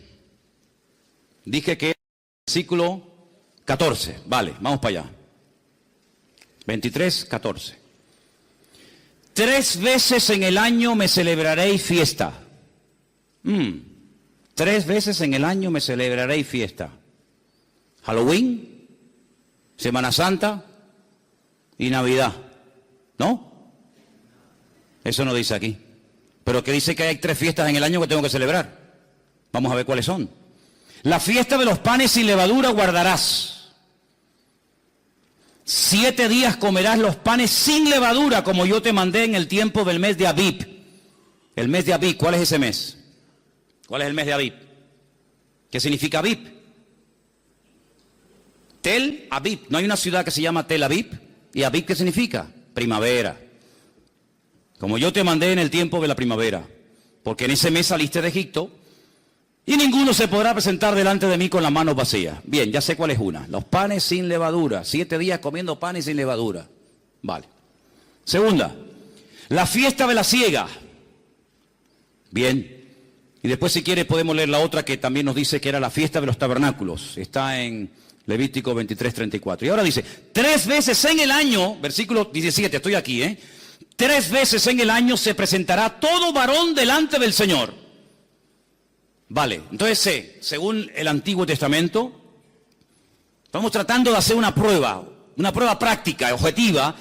Dije que es versículo 14. Vale, vamos para allá. 23:14. 3 veces en el año me celebraréis fiesta. 3 veces en el año me celebraréis fiesta. Halloween, Semana Santa y Navidad. ¿No? Eso no dice aquí. Pero que dice que hay 3 fiestas en el año que tengo que celebrar. Vamos a ver cuáles son. La fiesta de los panes sin levadura guardarás. 7 días comerás los panes sin levadura, como yo te mandé en el tiempo del mes de Abib. El mes de Abib, ¿cuál es ese mes? ¿Cuál es el mes de Abib? ¿Qué significa Abib? Tel Abib. ¿No hay una ciudad que se llama Tel Abib? ¿Y Abib qué significa? Primavera. Como yo te mandé en el tiempo de la primavera. Porque en ese mes saliste de Egipto y ninguno se podrá presentar delante de mí con las manos vacías. Bien, ya sé cuál es una. Los panes sin levadura. 7 días comiendo panes sin levadura. Vale. Segunda, la fiesta de la siega. Bien. Y después, si quieres, podemos leer la otra que también nos dice que era la fiesta de los tabernáculos. Está en Levítico 23:34. Y ahora dice, 3 veces en el año, versículo 17, estoy aquí, 3 veces en el año se presentará todo varón delante del Señor. Vale, entonces según el Antiguo Testamento, estamos tratando de hacer una prueba práctica, objetiva,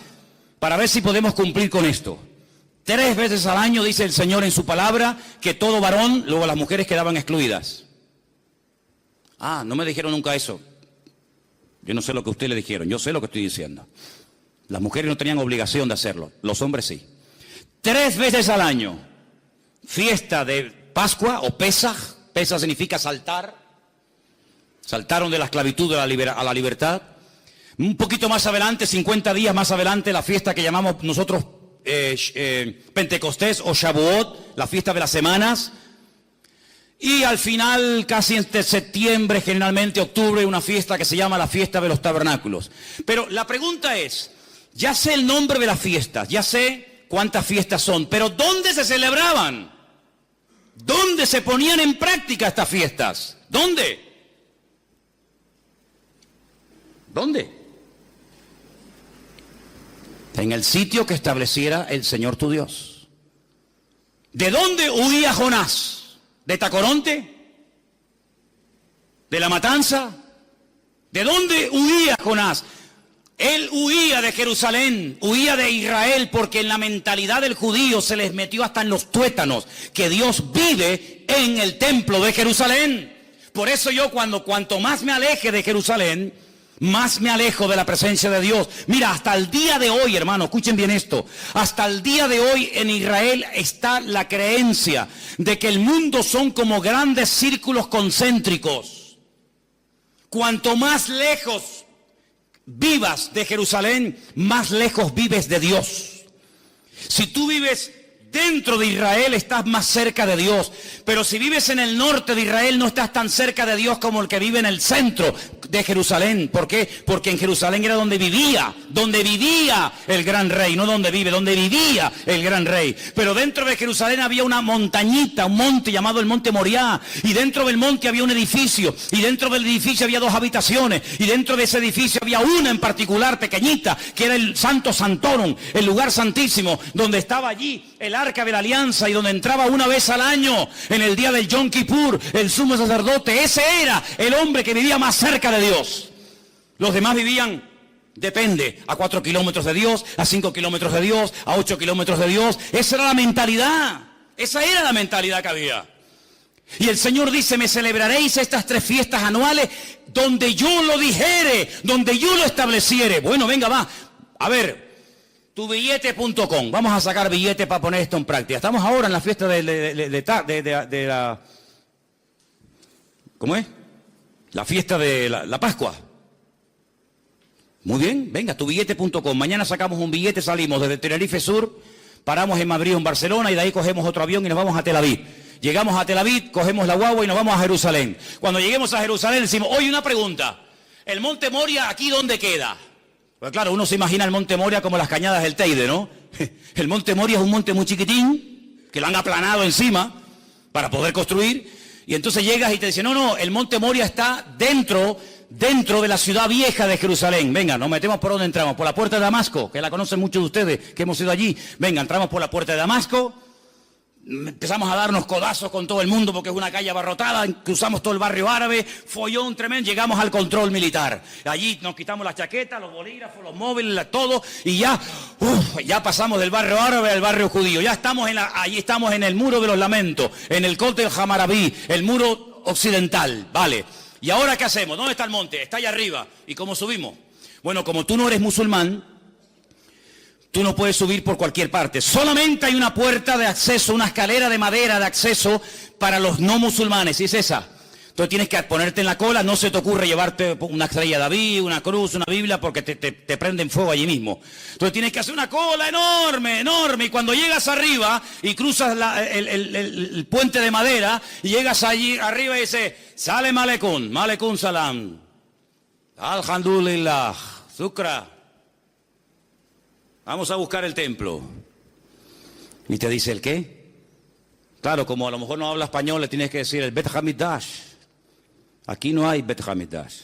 para ver si podemos cumplir con esto. 3 veces al año dice el Señor en su palabra que todo varón, luego las mujeres quedaban excluidas. Ah, no me dijeron nunca eso. Yo no sé lo que ustedes le dijeron, yo sé lo que estoy diciendo. Las mujeres no tenían obligación de hacerlo, los hombres sí. 3 veces al año, fiesta de Pascua o Pesaj. Pesaj significa saltar. Saltaron de la esclavitud a la libertad. Un poquito más adelante, 50 días más adelante, la fiesta que llamamos nosotros Pentecostés o Shavuot, la fiesta de las semanas. Y al final, casi entre septiembre, generalmente octubre, una fiesta que se llama la fiesta de los tabernáculos. Pero la pregunta es, ya sé el nombre de las fiestas, ya sé cuántas fiestas son, pero ¿dónde se celebraban? ¿Dónde se ponían en práctica estas fiestas? ¿Dónde? ¿Dónde? En el sitio que estableciera el Señor tu Dios. ¿De dónde huía Jonás? ¿De Tacoronte? ¿De la matanza? ¿De dónde huía Jonás? Él huía de Jerusalén, huía de Israel, porque en la mentalidad del judío se les metió hasta en los tuétanos que Dios vive en el templo de Jerusalén. Por eso yo cuanto más me aleje de Jerusalén, más me alejo de la presencia de Dios. Mira, hasta el día de hoy, hermano, escuchen bien esto, hasta el día de hoy en Israel está la creencia de que el mundo son como grandes círculos concéntricos. Cuanto más lejos vivas de Jerusalén, más lejos vives de Dios. Si tú vives dentro de Israel, estás más cerca de Dios. Pero si vives en el norte de Israel, no estás tan cerca de Dios como el que vive en el centro, de Jerusalén. ¿Por qué? Porque en Jerusalén era donde vivía el gran rey, no donde vive, donde vivía el gran rey. Pero dentro de Jerusalén había una montañita, un monte llamado el Monte Moriah, y dentro del monte había un edificio, y dentro del edificio había 2 habitaciones, y dentro de ese edificio había una en particular, pequeñita, que era el Santo Santorum, el lugar santísimo, donde estaba allí el Arca de la Alianza, y donde entraba una vez al año, en el día del Yom Kippur, el sumo sacerdote. Ese era el hombre que vivía más cerca de Dios. Los demás vivían, depende, a 4 kilómetros de Dios, a 5 kilómetros de Dios, a 8 kilómetros de Dios. Esa era la mentalidad. Esa era la mentalidad que había. Y el Señor dice, me celebraréis estas 3 fiestas anuales donde yo lo dijere, donde yo lo estableciere. Bueno, venga, va. A ver, tubillete.com. Vamos a sacar billetes para poner esto en práctica. Estamos ahora en la fiesta de la... ¿Cómo es? La fiesta de la Pascua. Muy bien, venga, tubillete.com. Mañana sacamos un billete, salimos desde Tenerife Sur, paramos en Madrid o en Barcelona y de ahí cogemos otro avión y nos vamos a Tel Aviv. Llegamos a Tel Aviv, cogemos la guagua y nos vamos a Jerusalén. Cuando lleguemos a Jerusalén decimos, oye, una pregunta, ¿el Monte Moria aquí dónde queda? Pues claro, uno se imagina el Monte Moria como las cañadas del Teide, ¿no? El Monte Moria es un monte muy chiquitín, que lo han aplanado encima para poder construir, y entonces llegas y te dicen, no, el Monte Moria está dentro de la ciudad vieja de Jerusalén. Venga, nos metemos por donde entramos, por la puerta de Damasco, que la conocen muchos de ustedes, que hemos ido allí. Venga, entramos por la puerta de Damasco, empezamos a darnos codazos con todo el mundo porque es una calle abarrotada, cruzamos todo el barrio árabe, follón tremendo, llegamos al control militar. Allí nos quitamos las chaquetas, los bolígrafos, los móviles, todo, y ya pasamos del barrio árabe al barrio judío. Ya estamos allí estamos en el muro de los lamentos, en el Kotel Hammurabi, el muro occidental, ¿vale? ¿Y ahora qué hacemos? ¿Dónde está el monte? Está allá arriba. ¿Y cómo subimos? Bueno, como tú no eres musulmán, tú no puedes subir por cualquier parte. Solamente hay una puerta de acceso, una escalera de madera de acceso para los no musulmanes, y es esa. Entonces tienes que ponerte en la cola, no se te ocurre llevarte una estrella de David, una cruz, una Biblia, porque te prenden fuego allí mismo. Entonces tienes que hacer una cola enorme, enorme, y cuando llegas arriba y cruzas el puente de madera, y llegas allí arriba y dices, Salem Aleikum, Aleikum Salam, Alhamdulillah, Zukra. Vamos a buscar el templo. Y te dice, ¿el qué? Claro, como a lo mejor no habla español, le tienes que decir el Bet Hamidash. Aquí no hay Bet Hamidash.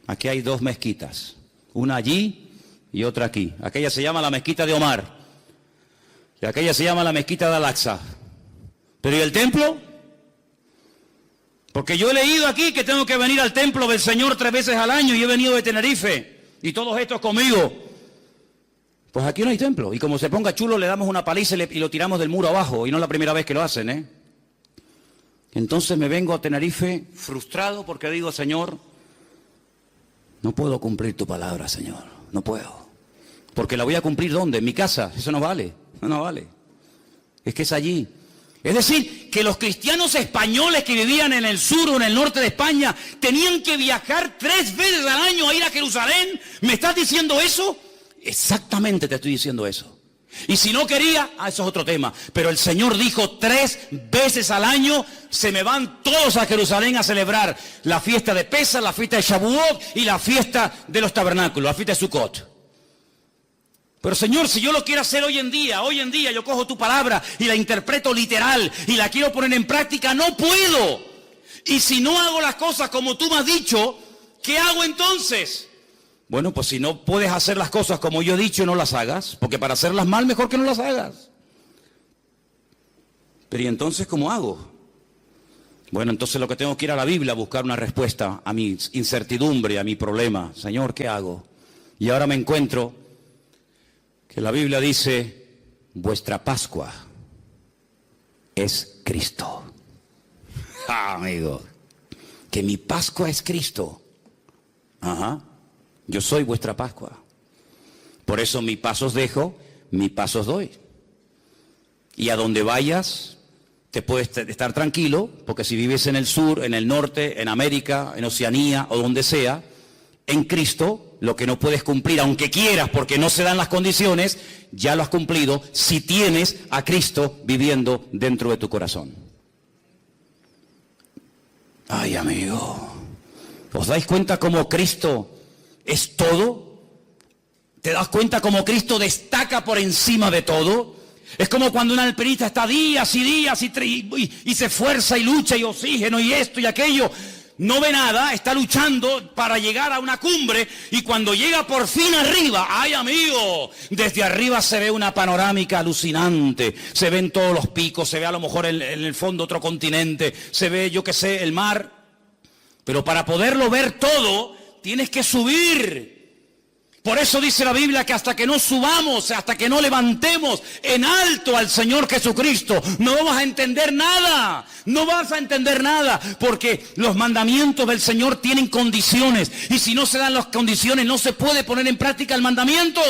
Aquí hay 2 mezquitas. Una allí y otra aquí. Aquella se llama la mezquita de Omar. Y aquella se llama la mezquita de Al-Aqsa. ¿Pero y el templo? Porque yo he leído aquí que tengo que venir al templo del Señor 3 veces al año y he venido de Tenerife. Y todos estos conmigo. Pues aquí no hay templo. Y como se ponga chulo, le damos una paliza y lo tiramos del muro abajo. Y no es la primera vez que lo hacen, ¿eh? Entonces me vengo a Tenerife frustrado porque digo, Señor, no puedo cumplir tu palabra, Señor. No puedo. Porque la voy a cumplir ¿dónde? En mi casa. Eso no vale. No vale. Es que es allí. Es decir, que los cristianos españoles que vivían en el sur o en el norte de España tenían que viajar 3 veces al año a ir a Jerusalén. ¿Me estás diciendo eso? Exactamente te estoy diciendo eso. Y si no quería, eso es otro tema. Pero el Señor dijo 3 veces al año, se me van todos a Jerusalén a celebrar la fiesta de Pesach, la fiesta de Shavuot y la fiesta de los tabernáculos, la fiesta de Sukkot. Pero Señor, si yo lo quiero hacer hoy en día yo cojo tu palabra y la interpreto literal y la quiero poner en práctica, no puedo. Y si no hago las cosas como tú me has dicho, ¿qué hago entonces? Bueno, pues si no puedes hacer las cosas como yo he dicho, no las hagas, porque para hacerlas mal, mejor que no las hagas. Pero ¿y entonces cómo hago? Bueno, entonces lo que tengo que ir a la Biblia a buscar una respuesta a mi incertidumbre, a mi problema. Señor, ¿qué hago? Y ahora me encuentro que la Biblia dice, vuestra Pascua es Cristo. Amigo, que mi Pascua es Cristo. Ajá. Yo soy vuestra Pascua. Por eso mi paz os dejo, mi paz os doy. Y a donde vayas, te puedes estar tranquilo, porque si vives en el sur, en el norte, en América, en Oceanía o donde sea, en Cristo, lo que no puedes cumplir, aunque quieras, porque no se dan las condiciones, ya lo has cumplido si tienes a Cristo viviendo dentro de tu corazón. Ay, amigo. ¿Os dais cuenta cómo Cristo es todo? ¿Te das cuenta cómo Cristo destaca por encima de todo? Es como cuando un alpinista está días y días y se esfuerza y lucha y oxígeno y esto y aquello. No ve nada, está luchando para llegar a una cumbre y cuando llega por fin arriba, ¡ay amigo! Desde arriba se ve una panorámica alucinante, se ven todos los picos, se ve a lo mejor en el fondo otro continente, se ve, yo qué sé, el mar. Pero para poderlo ver todo, tienes que subir. Por eso dice la Biblia que hasta que no subamos, hasta que no levantemos en alto al Señor Jesucristo, no vamos a entender nada. No vas a entender nada, porque los mandamientos del Señor tienen condiciones. Y si no se dan las condiciones, no se puede poner en práctica el mandamiento.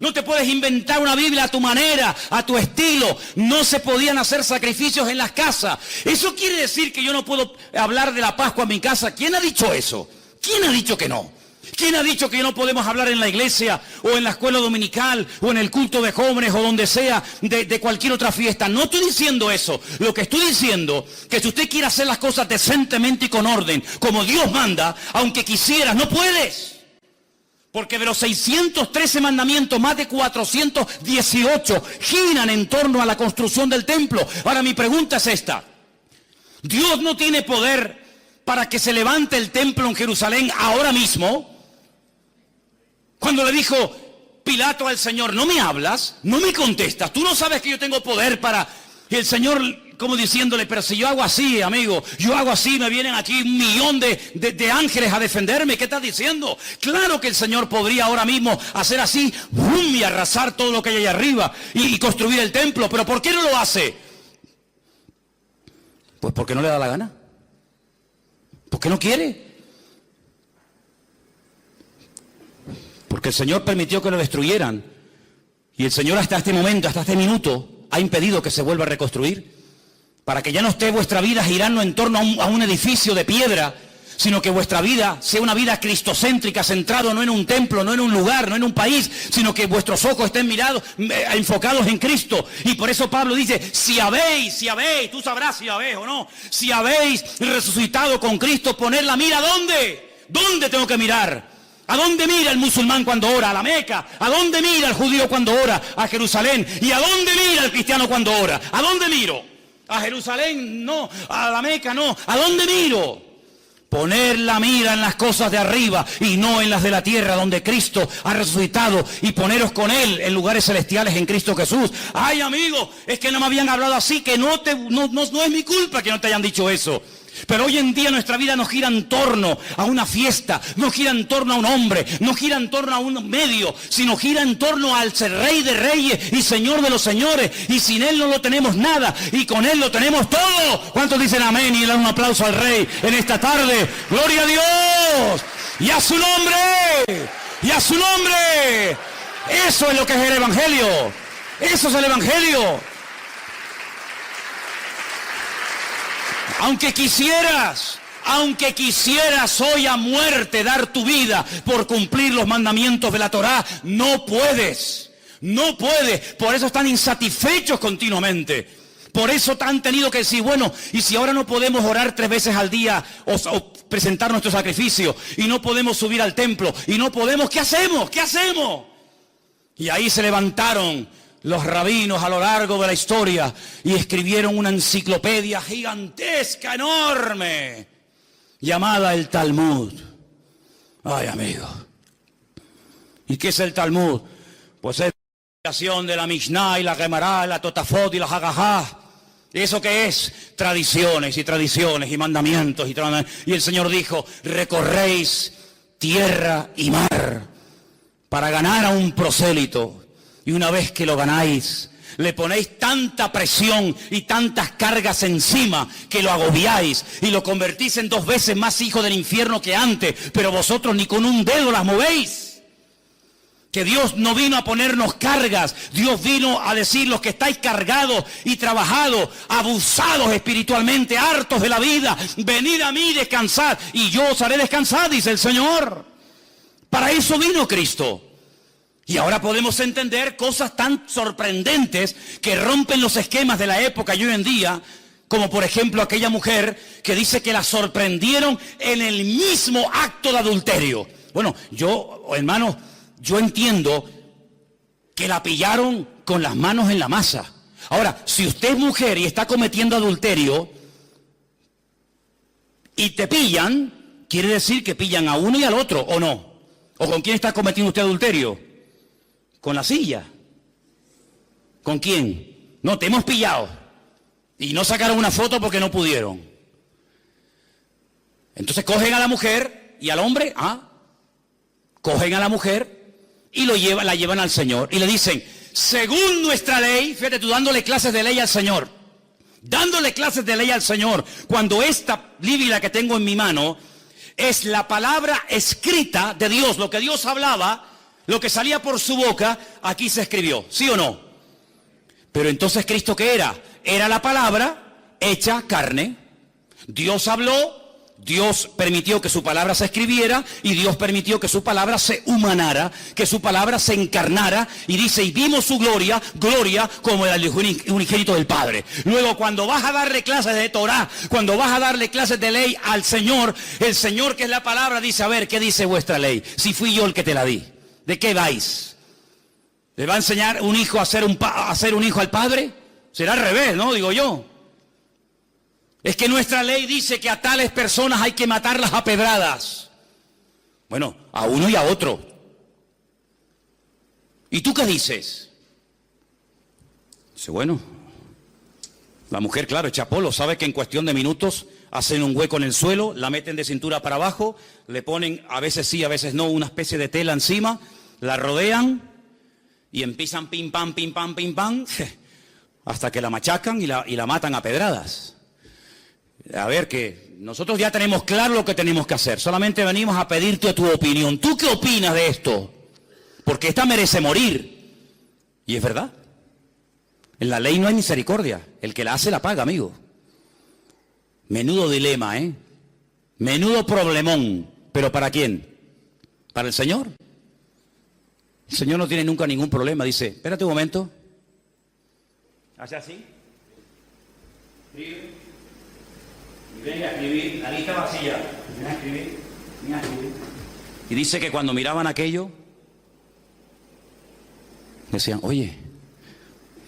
No te puedes inventar una Biblia a tu manera, a tu estilo. No se podían hacer sacrificios en las casas. Eso quiere decir que yo no puedo hablar de la Pascua en mi casa. ¿Quién ha dicho eso? ¿Quién ha dicho que no? ¿Quién ha dicho que no podemos hablar en la iglesia o en la escuela dominical o en el culto de jóvenes o donde sea de cualquier otra fiesta? No estoy diciendo eso. Lo que estoy diciendo que si usted quiere hacer las cosas decentemente y con orden, como Dios manda, aunque quisieras, no puedes. Porque de los 613 mandamientos, más de 418 giran en torno a la construcción del templo. Ahora mi pregunta es esta. ¿Dios no tiene poder para que se levante el templo en Jerusalén ahora mismo? Cuando le dijo Pilato al Señor, ¿no me hablas? ¿No me contestas? ¿Tú no sabes que yo tengo poder para...? Y el Señor como diciéndole, pero si yo hago así, amigo, yo hago así, me vienen aquí 1.000.000 de ángeles a defenderme. ¿Qué estás diciendo? Claro que el Señor podría ahora mismo hacer así, ¡bum!, y arrasar todo lo que hay allá arriba y construir el templo. ¿Pero por qué no lo hace? Pues porque no le da la gana. Porque no quiere. Porque el Señor permitió que lo destruyeran. Y el Señor hasta este momento, hasta este minuto, ha impedido que se vuelva a reconstruir. Para que ya no esté vuestra vida girando en torno a un edificio de piedra, sino que vuestra vida sea una vida cristocéntrica, centrado no en un templo, no en un lugar, no en un país, sino que vuestros ojos estén enfocados en Cristo. Y por eso Pablo dice, si habéis, tú sabrás si habéis o no, si habéis resucitado con Cristo, poner la mira, ¿dónde? ¿Dónde tengo que mirar? ¿A dónde mira el musulmán cuando ora? A la Meca. ¿A dónde mira el judío cuando ora? A Jerusalén. ¿Y a dónde mira el cristiano cuando ora? ¿A dónde miro? A Jerusalén no, a la Meca no. ¿A dónde miro? Poner la mira en las cosas de arriba y no en las de la tierra, donde Cristo ha resucitado, y poneros con Él en lugares celestiales en Cristo Jesús. Ay, amigo, es que no me habían hablado así, que no es mi culpa que no te hayan dicho eso. Pero hoy en día nuestra vida no gira en torno a una fiesta, no gira en torno a un hombre, no gira en torno a un medio, sino gira en torno al Rey de Reyes y Señor de los Señores. Y sin Él no lo tenemos nada, y con Él lo tenemos todo. ¿Cuántos dicen amén y le dan un aplauso al Rey en esta tarde? ¡Gloria a Dios! ¡Y a su nombre! ¡Y a su nombre! Eso es lo que es el Evangelio. Eso es el Evangelio. Aunque quisieras hoy a muerte dar tu vida por cumplir los mandamientos de la Torá, no puedes. No puedes. Por eso están insatisfechos continuamente. Por eso han tenido que decir, bueno, y si ahora no podemos orar 3 veces al día o presentar nuestro sacrificio, y no podemos subir al templo, y no podemos, ¿qué hacemos? ¿Qué hacemos? Y ahí se levantaron los rabinos a lo largo de la historia y escribieron una enciclopedia gigantesca, enorme, llamada el Talmud. Ay, amigo. ¿Y qué es el Talmud? Pues es la explicación de la Mishnah y la Gemara, la Totafot y la Hagahá. ¿Eso qué es? Tradiciones y tradiciones y mandamientos. Y el Señor dijo, recorréis tierra y mar para ganar a un prosélito. Y una vez que lo ganáis, le ponéis tanta presión y tantas cargas encima que lo agobiáis y lo convertís en 2 veces más hijo del infierno que antes, pero vosotros ni con un dedo las movéis. Que Dios no vino a ponernos cargas, Dios vino a decir, los que estáis cargados y trabajados, abusados espiritualmente, hartos de la vida, venid a mí y descansad, y yo os haré descansar, dice el Señor. Para eso vino Cristo. Y ahora podemos entender cosas tan sorprendentes que rompen los esquemas de la época y hoy en día, Como por ejemplo aquella mujer que dice que la sorprendieron en el mismo acto de adulterio. Bueno, hermano, yo entiendo que la pillaron con las manos en la masa. Ahora, si usted es mujer y está cometiendo adulterio y te pillan, quiere decir que pillan a uno y al otro, ¿o no? ¿O con quién está cometiendo usted adulterio? ¿Con la silla? ¿Con quién? No, te hemos pillado. Y no sacaron una foto porque no pudieron. Entonces cogen a la mujer y al hombre, cogen a la mujer y la llevan al Señor. Y le dicen, según nuestra ley, fíjate tú dándole clases de ley al Señor. Dándole clases de ley al Señor. Cuando esta Biblia que tengo en mi mano es la palabra escrita de Dios. Lo que Dios hablaba, lo que salía por su boca, aquí se escribió. ¿Sí o no? Pero entonces Cristo, ¿qué era? Era la palabra hecha carne. Dios habló, Dios permitió que su palabra se escribiera y Dios permitió que su palabra se humanara, que su palabra se encarnara, y dice, y vimos su gloria, gloria como el unigénito del Padre. Luego, cuando vas a darle clases de Torah, cuando vas a darle clases de ley al Señor, el Señor, que es la palabra, dice, a ver, ¿qué dice vuestra ley? Si fui yo el que te la di, ¿de qué vais? ¿Le va a enseñar un hijo a ser un hijo al padre? Será al revés, ¿no? Digo yo. Es que nuestra ley dice que a tales personas hay que matarlas a pedradas. Bueno, a uno y a otro. ¿Y tú qué dices? Dice, bueno, la mujer, claro, echa polo, sabe que en cuestión de minutos hacen un hueco en el suelo, la meten de cintura para abajo, le ponen, a veces sí, a veces no, una especie de tela encima, la rodean y empiezan pim pam, hasta que la machacan y la matan a pedradas. A ver, que nosotros ya tenemos claro lo que tenemos que hacer, solamente venimos a pedirte tu opinión. ¿Tú qué opinas de esto? Porque esta merece morir. Y es verdad. En la ley no hay misericordia. El que la hace la paga, amigo. Menudo dilema, ¿eh? Menudo problemón. ¿Pero para quién? ¿Para el Señor? El Señor no tiene nunca ningún problema. Dice, espérate un momento. Hace así. Escribe. Y venga a escribir. La lista vacía. Venga a escribir. Venga a escribir. Y dice que cuando miraban aquello, decían, oye,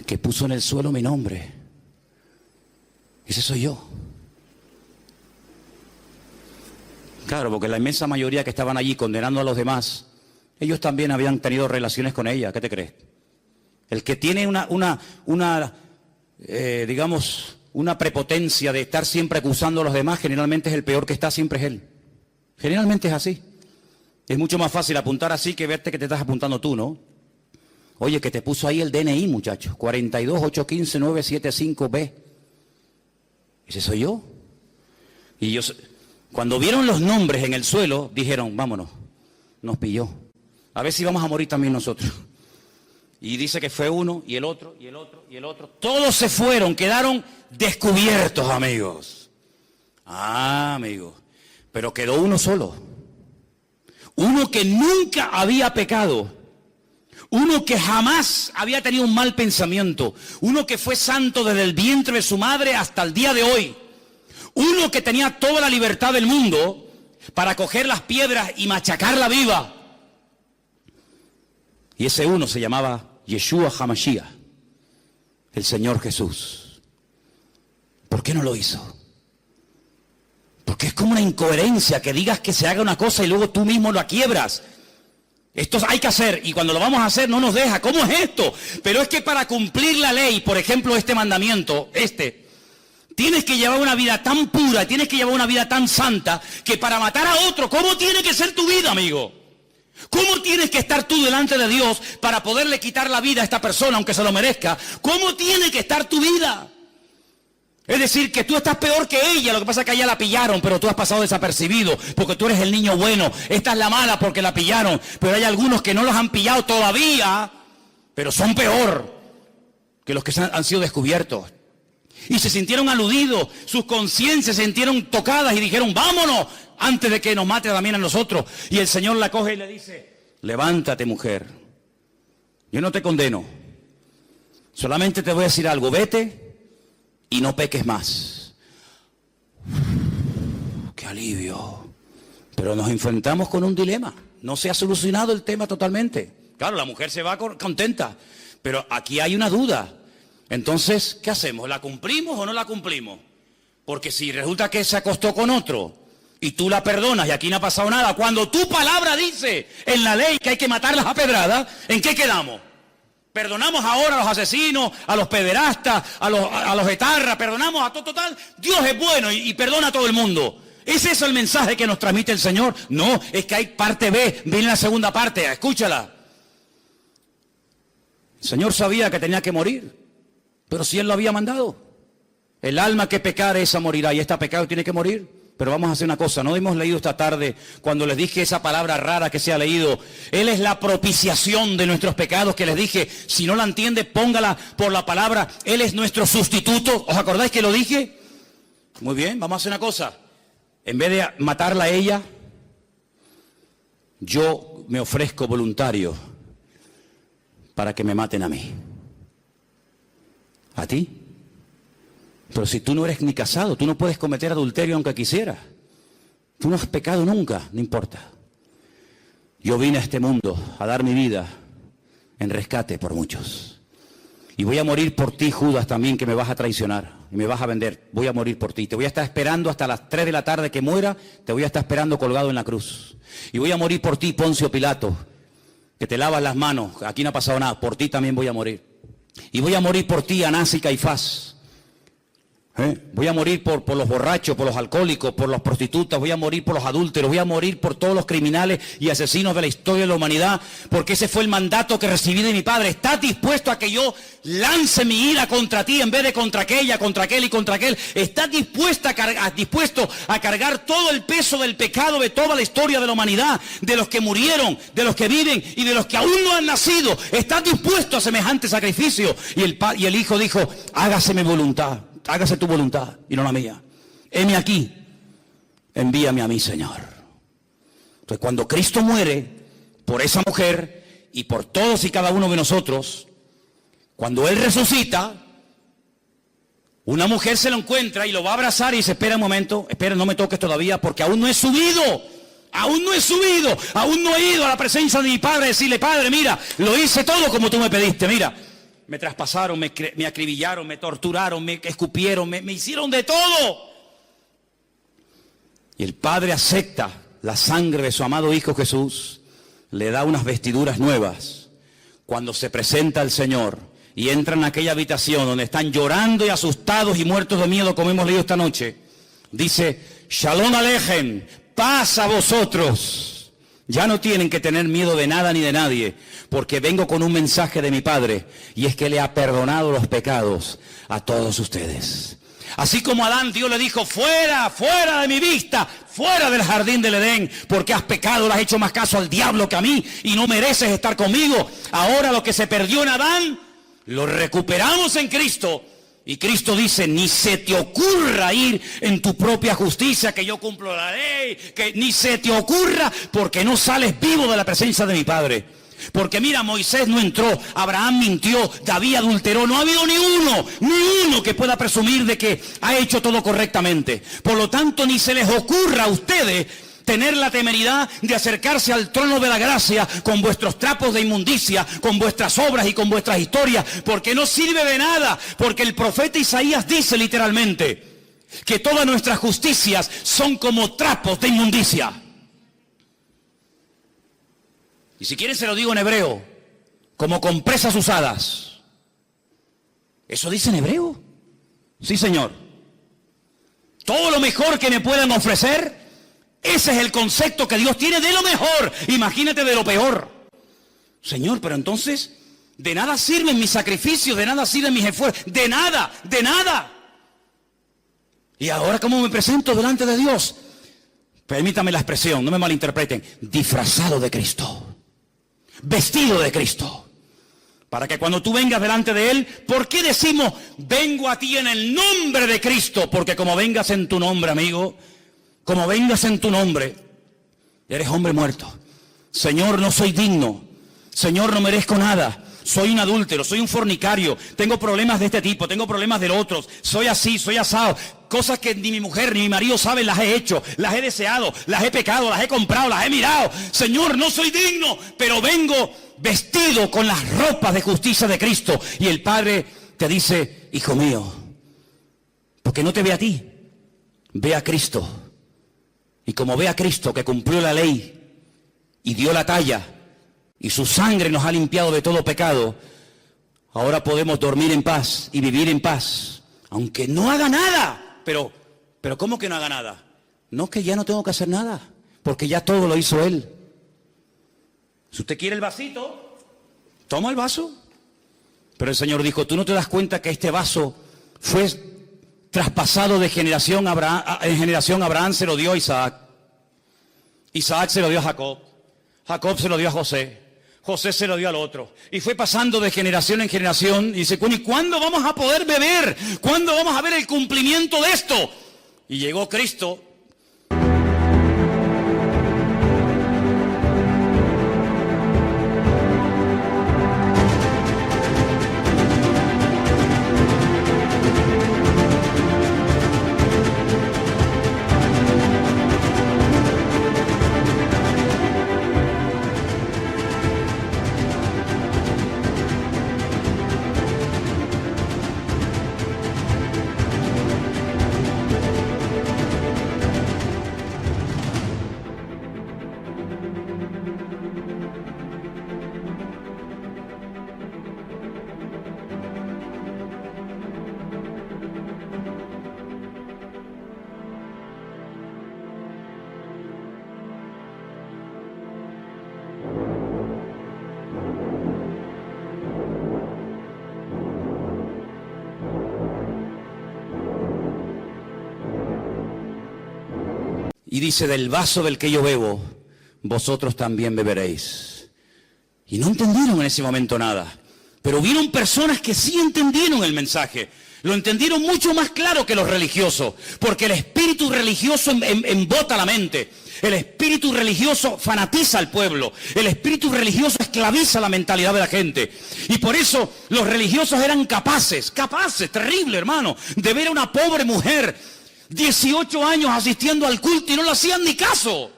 que puso en el suelo mi nombre. Ese soy yo. Claro, porque la inmensa mayoría que estaban allí condenando a los demás, ellos también habían tenido relaciones con ella. ¿Qué te crees? El que tiene digamos, una prepotencia de estar siempre acusando a los demás, generalmente es el peor que está, siempre es él. Generalmente es así. Es mucho más fácil apuntar así que verte que te estás apuntando tú, ¿no? Oye, que te puso ahí el DNI, muchachos, 42815-975B. Ese soy yo. Y ellos, cuando vieron los nombres en el suelo, dijeron, vámonos, nos pilló. A ver si vamos a morir también nosotros. Y dice que fue uno, y el otro, y el otro, y el otro. Todos se fueron, quedaron descubiertos, amigos. Amigos. Pero quedó uno solo. Uno que nunca había pecado. Uno que jamás había tenido un mal pensamiento. Uno que fue santo desde el vientre de su madre hasta el día de hoy. Uno que tenía toda la libertad del mundo para coger las piedras y machacarla viva. Y ese uno se llamaba Yeshua HaMashiach, el Señor Jesús. ¿Por qué no lo hizo? Porque es como una incoherencia que digas que se haga una cosa y luego tú mismo la quiebras. Esto hay que hacer, y cuando lo vamos a hacer no nos deja. ¿Cómo es esto? Pero es que para cumplir la ley, por ejemplo, este mandamiento, tienes que llevar una vida tan pura, tienes que llevar una vida tan santa, que para matar a otro, ¿cómo tiene que ser tu vida, amigo? ¿Cómo tienes que estar tú delante de Dios para poderle quitar la vida a esta persona, aunque se lo merezca? ¿Cómo tiene que estar tu vida? Es decir, que tú estás peor que ella, lo que pasa es que a ella la pillaron, pero tú has pasado desapercibido, porque tú eres el niño bueno. Esta es la mala porque la pillaron, pero hay algunos que no los han pillado todavía, pero son peor que los que han sido descubiertos. Y se sintieron aludidos, sus conciencias se sintieron tocadas y dijeron, vámonos, antes de que nos mate también a nosotros. Y el Señor la coge y le dice, levántate, mujer, yo no te condeno, solamente te voy a decir algo, vete y no peques más. ¡Qué alivio! Pero nos enfrentamos con un dilema. No se ha solucionado el tema totalmente. Claro, la mujer se va contenta, pero aquí hay una duda. Entonces, ¿qué hacemos? ¿La cumplimos o no la cumplimos? Porque si resulta que se acostó con otro y tú la perdonas y aquí no ha pasado nada, cuando tu palabra dice en la ley que hay que matarlas a pedradas, ¿en qué quedamos? Perdonamos ahora a los asesinos, a los pederastas, a los etarras, perdonamos a todo total. Dios es bueno y perdona a todo el mundo. ¿Es eso el mensaje que nos transmite el Señor? No, es que hay parte B, viene la segunda parte, escúchala. El Señor sabía que tenía que morir, pero si Él lo había mandado. El alma que pecare, esa morirá, y esta pecado tiene que morir. Pero vamos a hacer una cosa, no hemos leído esta tarde, cuando les dije esa palabra rara que se ha leído, Él es la propiciación de nuestros pecados, que les dije, si no la entiende, póngala por la palabra, Él es nuestro sustituto. ¿Os acordáis que lo dije? Muy bien, vamos a hacer una cosa. En vez de matarla a ella, yo me ofrezco voluntario para que me maten a mí. ¿A ti? Pero si tú no eres ni casado, tú no puedes cometer adulterio aunque quisieras. Tú no has pecado nunca, no importa. Yo vine a este mundo a dar mi vida en rescate por muchos. Y voy a morir por ti, Judas, también, que me vas a traicionar y me vas a vender. Voy a morir por ti. Te voy a estar esperando hasta las 3 de la tarde que muera. Te voy a estar esperando colgado en la cruz. Y voy a morir por ti, Poncio Pilato, que te lavas las manos. Aquí no ha pasado nada. Por ti también voy a morir. Y voy a morir por ti, Anás y Caifás. Voy a morir por los borrachos, por los alcohólicos, por las prostitutas, voy a morir por los adúlteros, voy a morir por todos los criminales y asesinos de la historia de la humanidad, porque ese fue el mandato que recibí de mi Padre. ¿Estás dispuesto a que yo lance mi ira contra ti en vez de contra aquella, contra aquel y contra aquel? ¿Estás dispuesto a cargar todo el peso del pecado de toda la historia de la humanidad, de los que murieron, de los que viven y de los que aún no han nacido? ¿Estás dispuesto a semejante sacrificio? Y el Hijo dijo, hágase mi voluntad. Hágase tu voluntad y no la mía. Heme aquí, envíame a mí, Señor. Entonces, cuando Cristo muere por esa mujer y por todos y cada uno de nosotros, cuando Él resucita, una mujer se lo encuentra y lo va a abrazar y dice, espera un momento, espera, no me toques todavía porque aún no he subido. Aún no he subido, aún no he ido a la presencia de mi Padre a decirle, Padre, mira, lo hice todo como tú me pediste, mira. Me traspasaron, me acribillaron, me torturaron, me escupieron, me hicieron de todo. Y el Padre acepta la sangre de su amado Hijo Jesús, le da unas vestiduras nuevas. Cuando se presenta el Señor y entra en aquella habitación donde están llorando y asustados y muertos de miedo, como hemos leído esta noche, dice, Shalom Alejem, paz a vosotros. Ya no tienen que tener miedo de nada ni de nadie, porque vengo con un mensaje de mi Padre, y es que le ha perdonado los pecados a todos ustedes. Así como a Adán, Dios le dijo, fuera, fuera de mi vista, fuera del jardín del Edén, porque has pecado, le has hecho más caso al diablo que a mí, y no mereces estar conmigo. Ahora lo que se perdió en Adán, lo recuperamos en Cristo. Y Cristo dice, ni se te ocurra ir en tu propia justicia, que yo cumplo la ley, que ni se te ocurra, porque no sales vivo de la presencia de mi Padre. Porque mira, Moisés no entró, Abraham mintió, David adulteró, no ha habido ni uno que pueda presumir de que ha hecho todo correctamente. Por lo tanto, ni se les ocurra a ustedes tener la temeridad de acercarse al trono de la gracia con vuestros trapos de inmundicia, con vuestras obras y con vuestras historias, porque no sirve de nada, porque el profeta Isaías dice literalmente que todas nuestras justicias son como trapos de inmundicia. Y si quieren se lo digo en hebreo, como compresas usadas. ¿Eso dice en hebreo? Sí, Señor. Todo lo mejor que me puedan ofrecer, ese es el concepto que Dios tiene de lo mejor. Imagínate de lo peor. Señor, pero entonces, de nada sirven mis sacrificios, de nada sirven mis esfuerzos, de nada, de nada. Y ahora, ¿cómo me presento delante de Dios? Permítame la expresión, no me malinterpreten. Disfrazado de Cristo. Vestido de Cristo. Para que cuando tú vengas delante de Él, ¿por qué decimos, vengo a ti en el nombre de Cristo? Porque como vengas en tu nombre, amigo, como vengas en tu nombre, eres hombre muerto. Señor, no soy digno. Señor, no merezco nada. soy un adúltero, soy un fornicario, tengo problemas de este tipo, tengo problemas de otros, soy así, soy asado. Cosas que ni mi mujer ni mi marido saben, las he hecho, las he deseado, las he pecado, las he comprado, las he mirado. Señor, no soy digno, pero vengo vestido con las ropas de justicia de Cristo. Y el Padre te dice, hijo mío, porque no te ve a ti, ve a Cristo. Y como ve a Cristo que cumplió la ley y dio la talla, y su sangre nos ha limpiado de todo pecado, ahora podemos dormir en paz y vivir en paz, aunque no haga nada. Pero ¿cómo que no haga nada? No, que ya no tengo que hacer nada, porque ya todo lo hizo Él. Si usted quiere el vasito, toma el vaso. Pero el Señor dijo, ¿tú no te das cuenta que este vaso fue traspasado de generación en generación? Abraham se lo dio a Isaac, Isaac se lo dio a Jacob, Jacob se lo dio a José, José se lo dio al otro. Y fue pasando de generación en generación. Y dice, ¿y cuándo vamos a poder beber? ¿Cuándo vamos a ver el cumplimiento de esto? Y llegó Cristo. Y dice, del vaso del que yo bebo, vosotros también beberéis. Y no entendieron en ese momento nada. Pero hubieron personas que sí entendieron el mensaje. Lo entendieron mucho más claro que los religiosos. Porque el espíritu religioso embota la mente. El espíritu religioso fanatiza al pueblo. El espíritu religioso esclaviza la mentalidad de la gente. Y por eso los religiosos eran capaces, terrible hermano, de ver a una pobre mujer 18 años asistiendo al culto y no le hacían ni caso,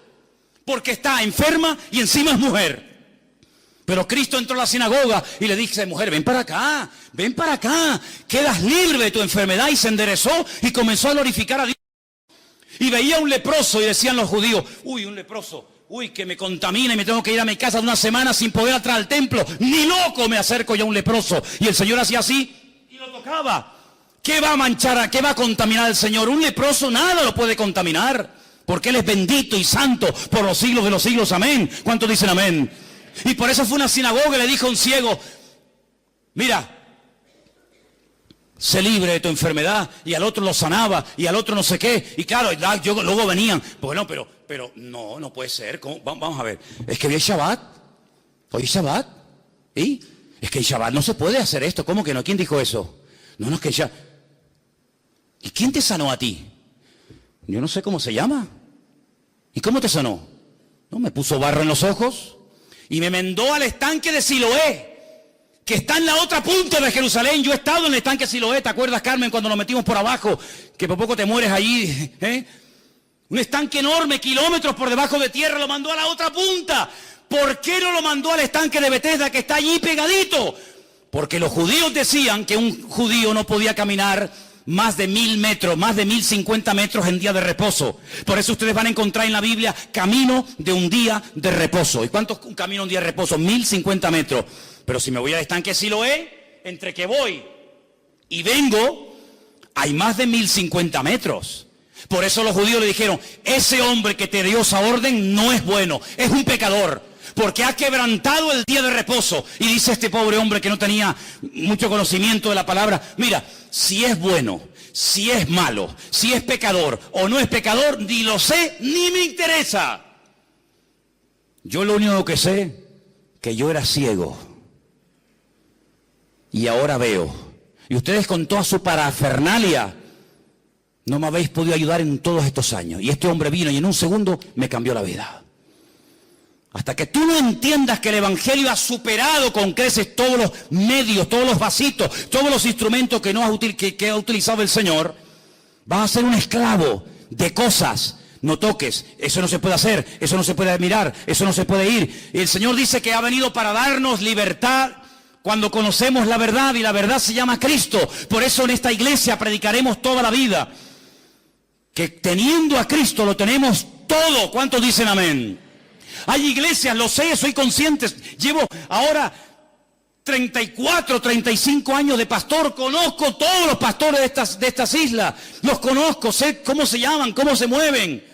porque está enferma y encima es mujer. Pero Cristo entró a la sinagoga y le dice, mujer, ven para acá, quedas libre de tu enfermedad. Y se enderezó y comenzó a glorificar a Dios. Y veía a un leproso y decían los judíos, uy, un leproso, uy, que me contamina y me tengo que ir a mi casa de una semana sin poder entrar al templo. Ni loco me acerco yo a un leproso. Y el Señor hacía así y lo tocaba. ¿Qué va a manchar, qué va a contaminar al Señor? Un leproso nada lo puede contaminar, porque Él es bendito y santo por los siglos de los siglos. Amén. ¿Cuántos dicen amén? Y por eso fue una sinagoga y le dijo a un ciego, mira, sé libre de tu enfermedad. Y al otro lo sanaba y al otro no sé qué. Y claro, luego venían, bueno, pero no puede ser. Vamos a ver, es que hoy es Shabbat. Hoy es Shabbat. ¿Y? Es que en Shabbat no se puede hacer esto. ¿Cómo que no? ¿Quién dijo eso? No, es que ya... ¿Y quién te sanó a ti? Yo no sé cómo se llama. ¿Y cómo te sanó? No, me puso barro en los ojos y me mandó al estanque de Siloé, que está en la otra punta de Jerusalén. Yo he estado en el estanque de Siloé, ¿te acuerdas, Carmen, cuando nos metimos por abajo? Que por poco te mueres allí, ¿eh? Un estanque enorme, kilómetros por debajo de tierra, lo mandó a la otra punta. ¿Por qué no lo mandó al estanque de Betesda, que está allí pegadito? Porque los judíos decían que un judío no podía caminar más de 1000 metros, más de 1050 metros en día de reposo. Por eso ustedes van a encontrar en la Biblia camino de un día de reposo. ¿Y cuánto es un camino de un día de reposo? 1050 metros. Pero si me voy al estanque Siloé, entre que voy y vengo, hay más de 1050 metros. Por eso los judíos le dijeron, ese hombre que te dio esa orden no es bueno, es un pecador, porque ha quebrantado el día de reposo. Y dice este pobre hombre que no tenía mucho conocimiento de la palabra, mira, si es bueno, si es malo, si es pecador o no es pecador, ni lo sé, ni me interesa. Yo lo único que sé, que yo era ciego y ahora veo. Y ustedes con toda su parafernalia no me habéis podido ayudar en todos estos años. Y este hombre vino y en un segundo me cambió la vida. Hasta que tú no entiendas que el Evangelio ha superado con creces todos los medios, todos los vasitos, todos los instrumentos que ha utilizado el Señor, vas a ser un esclavo de cosas. No toques, eso no se puede hacer, eso no se puede mirar, eso no se puede ir. Y el Señor dice que ha venido para darnos libertad cuando conocemos la verdad, y la verdad se llama Cristo. Por eso en esta iglesia predicaremos toda la vida que teniendo a Cristo lo tenemos todo. ¿Cuántos dicen amén? Hay iglesias, lo sé, soy consciente, llevo ahora 34, 35 años de pastor, conozco todos los pastores de estas islas, los conozco, sé cómo se llaman, cómo se mueven,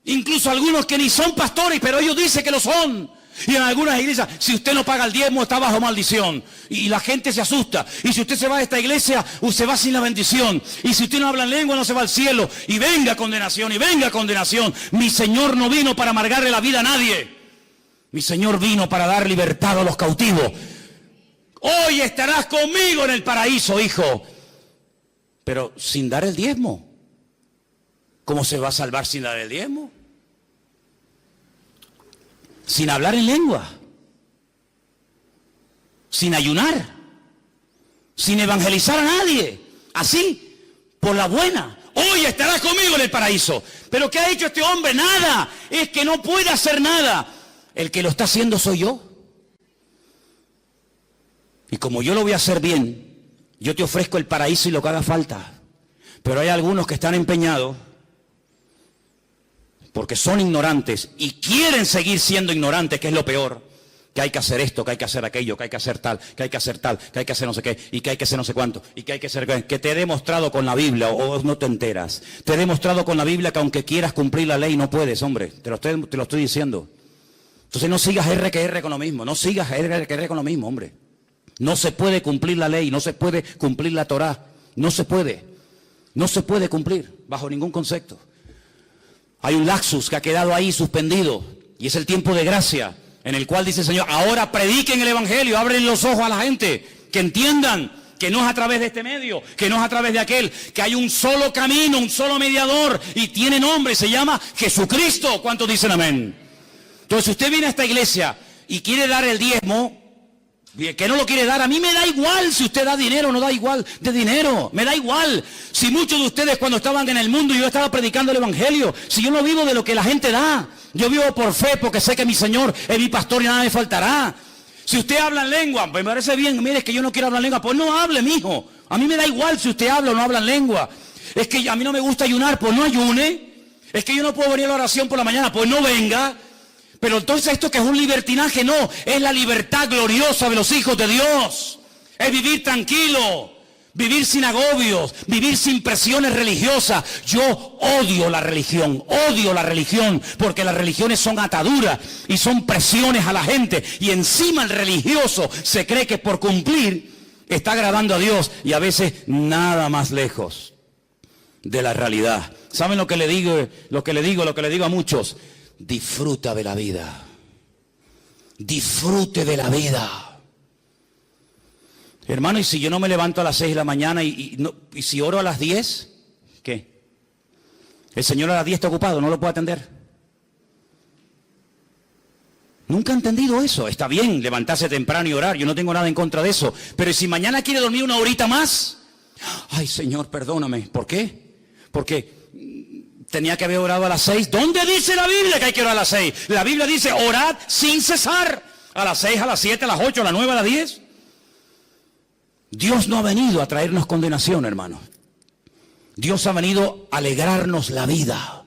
incluso algunos que ni son pastores, pero ellos dicen que lo son. Y en algunas iglesias, si usted no paga el diezmo, está bajo maldición. Y la gente se asusta. Y si usted se va de esta iglesia, usted va sin la bendición. Y si usted no habla en lengua, no se va al cielo. Y venga condenación, y venga condenación. Mi Señor no vino para amargarle la vida a nadie. Mi Señor vino para dar libertad a los cautivos. Hoy estarás conmigo en el paraíso, hijo. Pero sin dar el diezmo. ¿Cómo se va a salvar sin dar el diezmo? Sin hablar en lengua, sin ayunar, sin evangelizar a nadie, así, por la buena. Hoy estarás conmigo en el paraíso. ¿Pero qué ha hecho este hombre? Nada. Es que no puede hacer nada. El que lo está haciendo soy yo. Y como yo lo voy a hacer bien, yo te ofrezco el paraíso y lo que haga falta. Pero hay algunos que están empeñados, porque son ignorantes y quieren seguir siendo ignorantes, que es lo peor, que hay que hacer esto, que hay que hacer aquello, que hay que hacer tal, que hay que hacer tal, que hay que hacer no sé qué, y que hay que hacer no sé cuánto, y que hay que hacer, que te he demostrado con la Biblia, o no te enteras, te he demostrado con la Biblia que aunque quieras cumplir la ley no puedes, hombre, te lo estoy diciendo. Entonces no sigas R que R con lo mismo, no sigas R que R con lo mismo, hombre. No se puede cumplir la ley, no se puede cumplir la Torá, no se puede cumplir bajo ningún concepto. Hay un laxus que ha quedado ahí suspendido, y es el tiempo de gracia, en el cual dice el Señor, ahora prediquen el Evangelio, abren los ojos a la gente, que entiendan que no es a través de este medio, que no es a través de aquel, que hay un solo camino, un solo mediador, y tiene nombre, se llama Jesucristo. ¿Cuántos dicen amén? Entonces, si usted viene a esta iglesia y quiere dar el diezmo, que no lo quiere dar, a mí me da igual si usted da dinero o no da igual de dinero, me da igual. Si muchos de ustedes cuando estaban en el mundo yo estaba predicando el Evangelio, si yo no vivo de lo que la gente da, yo vivo por fe porque sé que mi Señor es mi pastor y nada me faltará. Si usted habla en lengua, pues me parece bien, mire, es que yo no quiero hablar en lengua, pues no hable, mijo. A mí me da igual si usted habla o no habla en lengua. Es que a mí no me gusta ayunar, pues no ayune. Es que yo no puedo venir a la oración por la mañana, pues no venga. Pero entonces esto que es un libertinaje, no, es la libertad gloriosa de los hijos de Dios. Es vivir tranquilo, vivir sin agobios, vivir sin presiones religiosas. Yo odio la religión, porque las religiones son ataduras y son presiones a la gente. Y encima el religioso se cree que por cumplir está agradando a Dios, y a veces nada más lejos de la realidad. ¿Saben lo que le digo a muchos? Disfruta de la vida. Disfrute de la vida. Hermano, ¿y si yo no me levanto a las 6 de la mañana y si oro a las 10? ¿Qué? El Señor a las 10 está ocupado, no lo puedo atender. Nunca he entendido eso. Está bien levantarse temprano y orar, yo no tengo nada en contra de eso. Pero si mañana quiere dormir una horita más, ay Señor, perdóname. ¿Por qué? Porque tenía que haber orado a las 6. ¿Dónde dice la Biblia que hay que orar a las 6? La Biblia dice orad sin cesar. A las 6, a las 7, a las 8, a las 9, a las 10. Dios no ha venido a traernos condenación, hermano. Dios ha venido a alegrarnos la vida.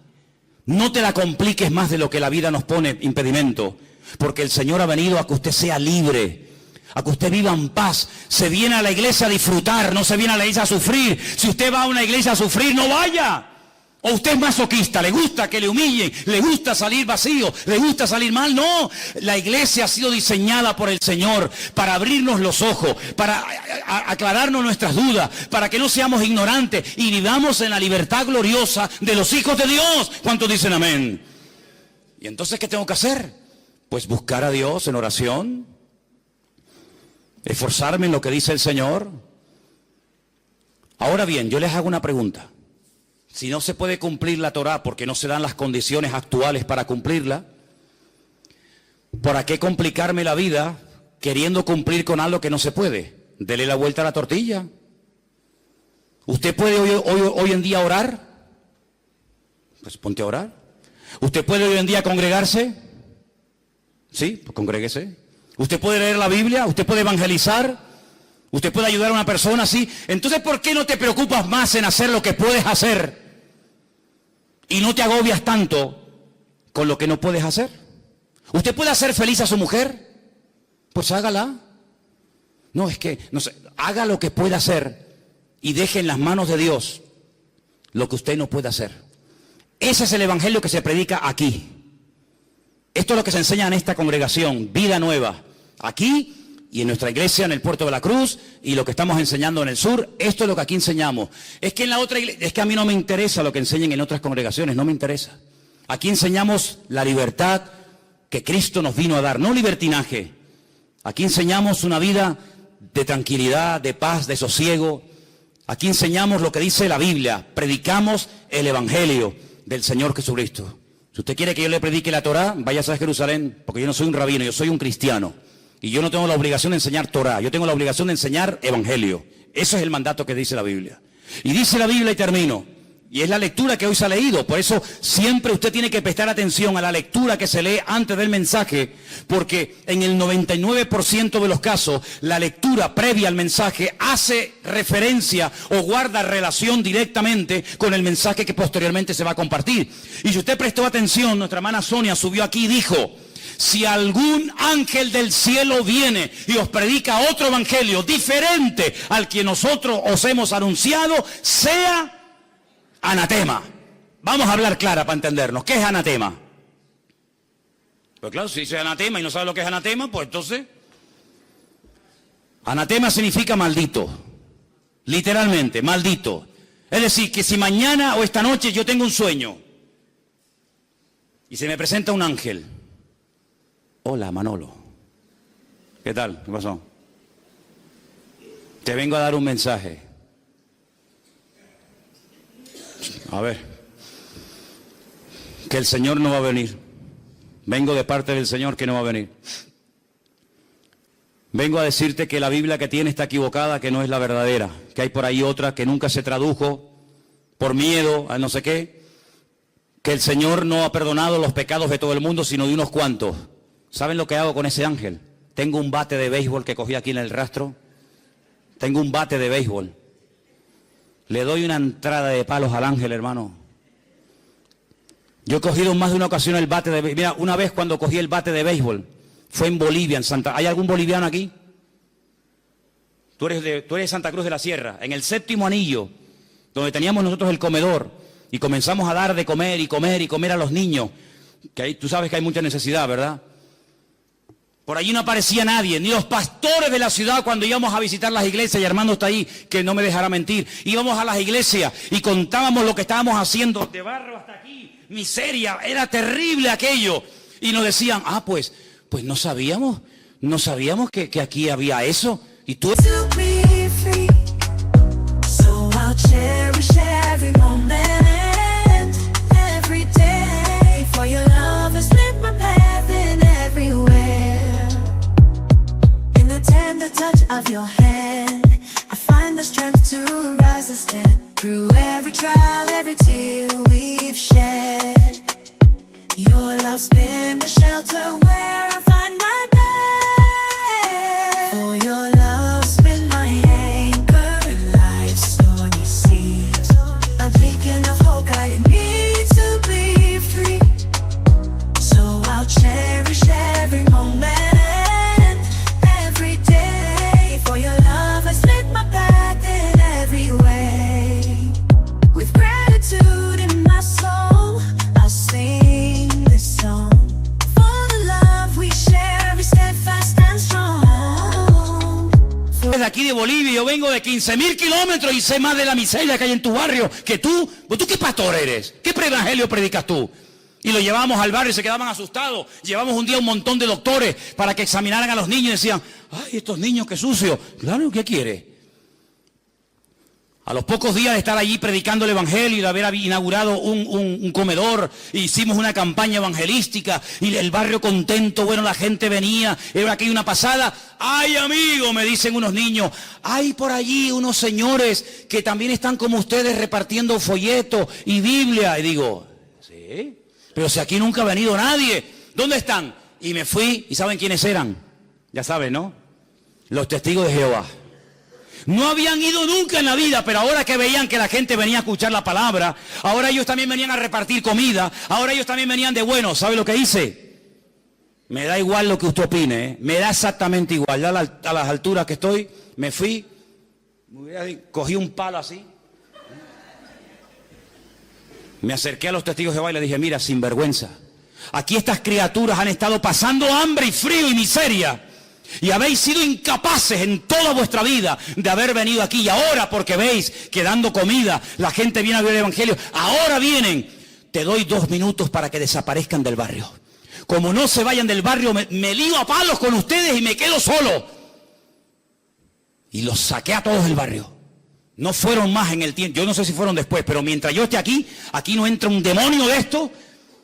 No te la compliques más de lo que la vida nos pone impedimento. Porque el Señor ha venido a que usted sea libre, a que usted viva en paz. Se viene a la iglesia a disfrutar, no se viene a la iglesia a sufrir. Si usted va a una iglesia a sufrir, no vaya. O usted es masoquista, le gusta que le humillen, le gusta salir vacío, le gusta salir mal. No, la iglesia ha sido diseñada por el Señor para abrirnos los ojos, para aclararnos nuestras dudas, para que no seamos ignorantes y vivamos en la libertad gloriosa de los hijos de Dios. ¿Cuántos dicen amén? Y entonces, ¿qué tengo que hacer? Pues buscar a Dios en oración, esforzarme en lo que dice el Señor. Ahora bien, yo les hago una pregunta. Si no se puede cumplir la Torá porque no se dan las condiciones actuales para cumplirla, ¿Para qué complicarme la vida queriendo cumplir con algo que no se puede? Dele la vuelta a la tortilla. ¿Usted puede hoy en día orar? Pues ponte a orar. ¿Usted puede hoy en día congregarse? Sí, pues congréguese. ¿Usted puede leer la Biblia? ¿Usted puede evangelizar? ¿Usted puede ayudar a una persona así? Entonces, ¿por qué no te preocupas más en hacer lo que puedes hacer? Y no te agobias tanto con lo que no puedes hacer. ¿Usted puede hacer feliz a su mujer? Pues hágala. No, es que, no sé, haga lo que pueda hacer y deje en las manos de Dios lo que usted no puede hacer. Ese es el evangelio que se predica aquí. Esto es lo que se enseña en esta congregación, Vida Nueva. Aquí y en nuestra iglesia en el Puerto de la Cruz y lo que estamos enseñando en el sur, esto es lo que aquí enseñamos. Es que en la otra iglesia, es que a mí no me interesa lo que enseñen en otras congregaciones, no me interesa. Aquí enseñamos la libertad que Cristo nos vino a dar, no libertinaje. Aquí enseñamos una vida de tranquilidad, de paz, de sosiego. Aquí enseñamos lo que dice la Biblia, predicamos el evangelio del Señor Jesucristo. Si usted quiere que yo le predique la Torá, váyase a Jerusalén, porque yo no soy un rabino, yo soy un cristiano. Y yo no tengo la obligación de enseñar Torá, yo tengo la obligación de enseñar evangelio. Eso es el mandato que dice la Biblia. Y dice la Biblia, y termino, y es la lectura que hoy se ha leído, por eso siempre usted tiene que prestar atención a la lectura que se lee antes del mensaje, porque en el 99% de los casos, la lectura previa al mensaje hace referencia o guarda relación directamente con el mensaje que posteriormente se va a compartir. Y si usted prestó atención, nuestra hermana Sonia subió aquí y dijo: si algún ángel del cielo viene y os predica otro evangelio diferente al que nosotros os hemos anunciado, sea anatema. Vamos a hablar clara para entendernos. ¿Qué es anatema? Pues claro, si dice anatema y no sabe lo que es anatema, pues entonces... Anatema significa maldito. Literalmente, maldito. Es decir, que si mañana o esta noche yo tengo un sueño y se me presenta un ángel... Hola, Manolo. ¿Qué tal? ¿Qué pasó? Te vengo a dar un mensaje. A ver. Que el Señor no va a venir. Vengo de parte del Señor que no va a venir. Vengo a decirte que la Biblia que tiene está equivocada, que no es la verdadera. Que hay por ahí otra que nunca se tradujo por miedo a no sé qué. Que el Señor no ha perdonado los pecados de todo el mundo, sino de unos cuantos. ¿Saben lo que hago con ese ángel? Tengo un bate de béisbol que cogí aquí en el rastro. Tengo un bate de béisbol. Le doy una entrada de palos al ángel, hermano. Yo he cogido más de una ocasión el bate de béisbol. Mira, una vez cuando cogí el bate de béisbol, fue en Bolivia, en Santa... ¿Hay algún boliviano aquí? Tú eres de Santa Cruz de la Sierra. En el 7º anillo, donde teníamos nosotros el comedor, y comenzamos a dar de comer y comer y comer a los niños. Que ahí, tú sabes que hay mucha necesidad, ¿verdad? Por allí no aparecía nadie, ni los pastores de la ciudad cuando íbamos a visitar las iglesias, y Armando está ahí, que no me dejará mentir. Íbamos a las iglesias y contábamos lo que estábamos haciendo, de barro hasta aquí, miseria, era terrible aquello. Y nos decían, pues no sabíamos que aquí había eso. Y tú... The touch of your hand, I find the strength to rise and stand. Through every trial, every tear we've shed, your love's been the shelter where I find my bed. For your love's been my anchor in life's stormy seas, a beacon of hope guiding me to be free. So I'll cherish every moment. De aquí de Bolivia, yo vengo de 15.000 kilómetros y sé más de la miseria que hay en tu barrio que tú. ¿Tú qué pastor eres? ¿Qué evangelio predicas tú? Y lo llevábamos al barrio y se quedaban asustados. Llevamos un día un montón de doctores para que examinaran a los niños y decían, ay, estos niños qué sucios. Claro, ¿qué quiere? A los pocos días de estar allí predicando el evangelio y de haber inaugurado un comedor, hicimos una campaña evangelística y el barrio contento, bueno, la gente venía, era aquella una pasada. ¡Ay, amigo!, me dicen unos niños, hay por allí unos señores que también están como ustedes repartiendo folletos y Biblia. Y digo, ¿sí? Pero si aquí nunca ha venido nadie, ¿dónde están? Y me fui, ¿y saben quiénes eran? Ya saben, ¿no? Los testigos de Jehová. No habían ido nunca en la vida, pero ahora que veían que la gente venía a escuchar la palabra, ahora ellos también venían a repartir comida, ahora ellos también venían de bueno. ¿Sabe lo que hice? Me da igual lo que usted opine, ¿eh? Me da exactamente igual. A las alturas que estoy, me fui, cogí un palo así, me acerqué a los testigos de Jehová y les dije, mira, sinvergüenza, aquí estas criaturas han estado pasando hambre y frío y miseria. Y habéis sido incapaces en toda vuestra vida de haber venido aquí. Y ahora, porque veis que dando comida la gente viene a ver el evangelio, ahora vienen. Te doy 2 minutos para que desaparezcan del barrio. Como no se vayan del barrio, me lío a palos con ustedes y me quedo solo. Y los saqué a todos del barrio. No fueron más en el tiempo. Yo no sé si fueron después, pero mientras yo esté aquí, aquí no entra un demonio de esto,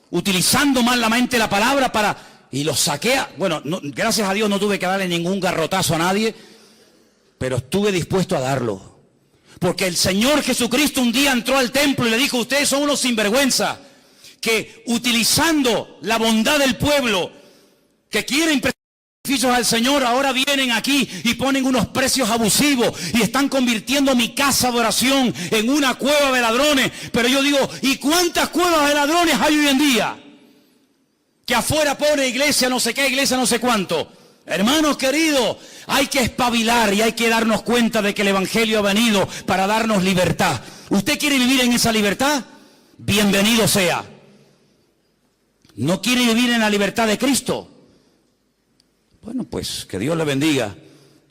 utilizando malamente la palabra para... Y los saqué, bueno, no, gracias a Dios no tuve que darle ningún garrotazo a nadie, pero estuve dispuesto a darlo. Porque el Señor Jesucristo un día entró al templo y le dijo, ustedes son unos sinvergüenza, que utilizando la bondad del pueblo, que quieren beneficios al Señor, ahora vienen aquí y ponen unos precios abusivos y están convirtiendo mi casa de oración en una cueva de ladrones. Pero yo digo, ¿y cuántas cuevas de ladrones hay hoy en día? Que afuera pone iglesia no sé qué, iglesia no sé cuánto. Hermanos queridos, hay que espabilar y hay que darnos cuenta de que el evangelio ha venido para darnos libertad. ¿Usted quiere vivir en esa libertad? Bienvenido sea. ¿No quiere vivir en la libertad de Cristo? Bueno, pues que Dios le bendiga.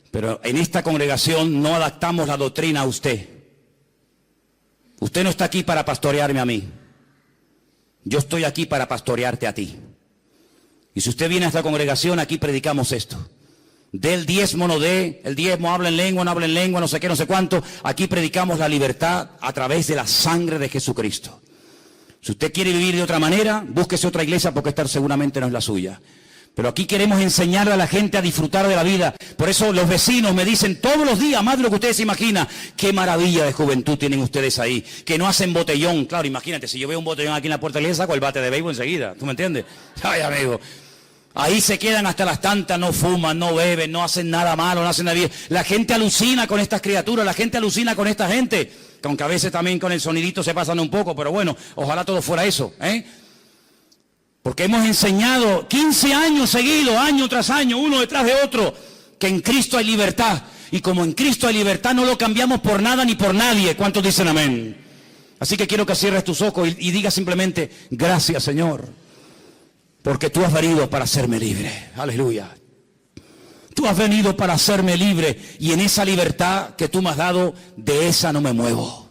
Pero en esta congregación no adaptamos la doctrina a usted. Usted no está aquí para pastorearme a mí. Yo estoy aquí para pastorearte a ti. Y si usted viene a esta congregación, aquí predicamos esto. Dé el diezmo, no dé, el diezmo, habla en lengua, no habla en lengua, no sé qué, no sé cuánto. Aquí predicamos la libertad a través de la sangre de Jesucristo. Si usted quiere vivir de otra manera, búsquese otra iglesia porque esta seguramente no es la suya. Pero aquí queremos enseñarle a la gente a disfrutar de la vida. Por eso los vecinos me dicen todos los días, más de lo que ustedes se imaginan, qué maravilla de juventud tienen ustedes ahí, que no hacen botellón. Claro, imagínate, si yo veo un botellón aquí en la puerta de la iglesia, saco el bate de béisbol enseguida. ¿Tú me entiendes? Ay, amigo. Ahí se quedan hasta las tantas, no fuman, no beben, no hacen nada malo, no hacen nada bien. La gente alucina con estas criaturas, la gente alucina con esta gente, aunque a veces también con el sonidito se pasan un poco, pero bueno, ojalá todo fuera eso, ¿eh? Porque hemos enseñado 15 años seguidos, año tras año, uno detrás de otro, que en Cristo hay libertad. Y como en Cristo hay libertad, no lo cambiamos por nada ni por nadie. ¿Cuántos dicen amén? Así que quiero que cierres tus ojos y digas simplemente, gracias Señor, porque tú has venido para hacerme libre. Aleluya. Tú has venido para hacerme libre y en esa libertad que tú me has dado, de esa no me muevo.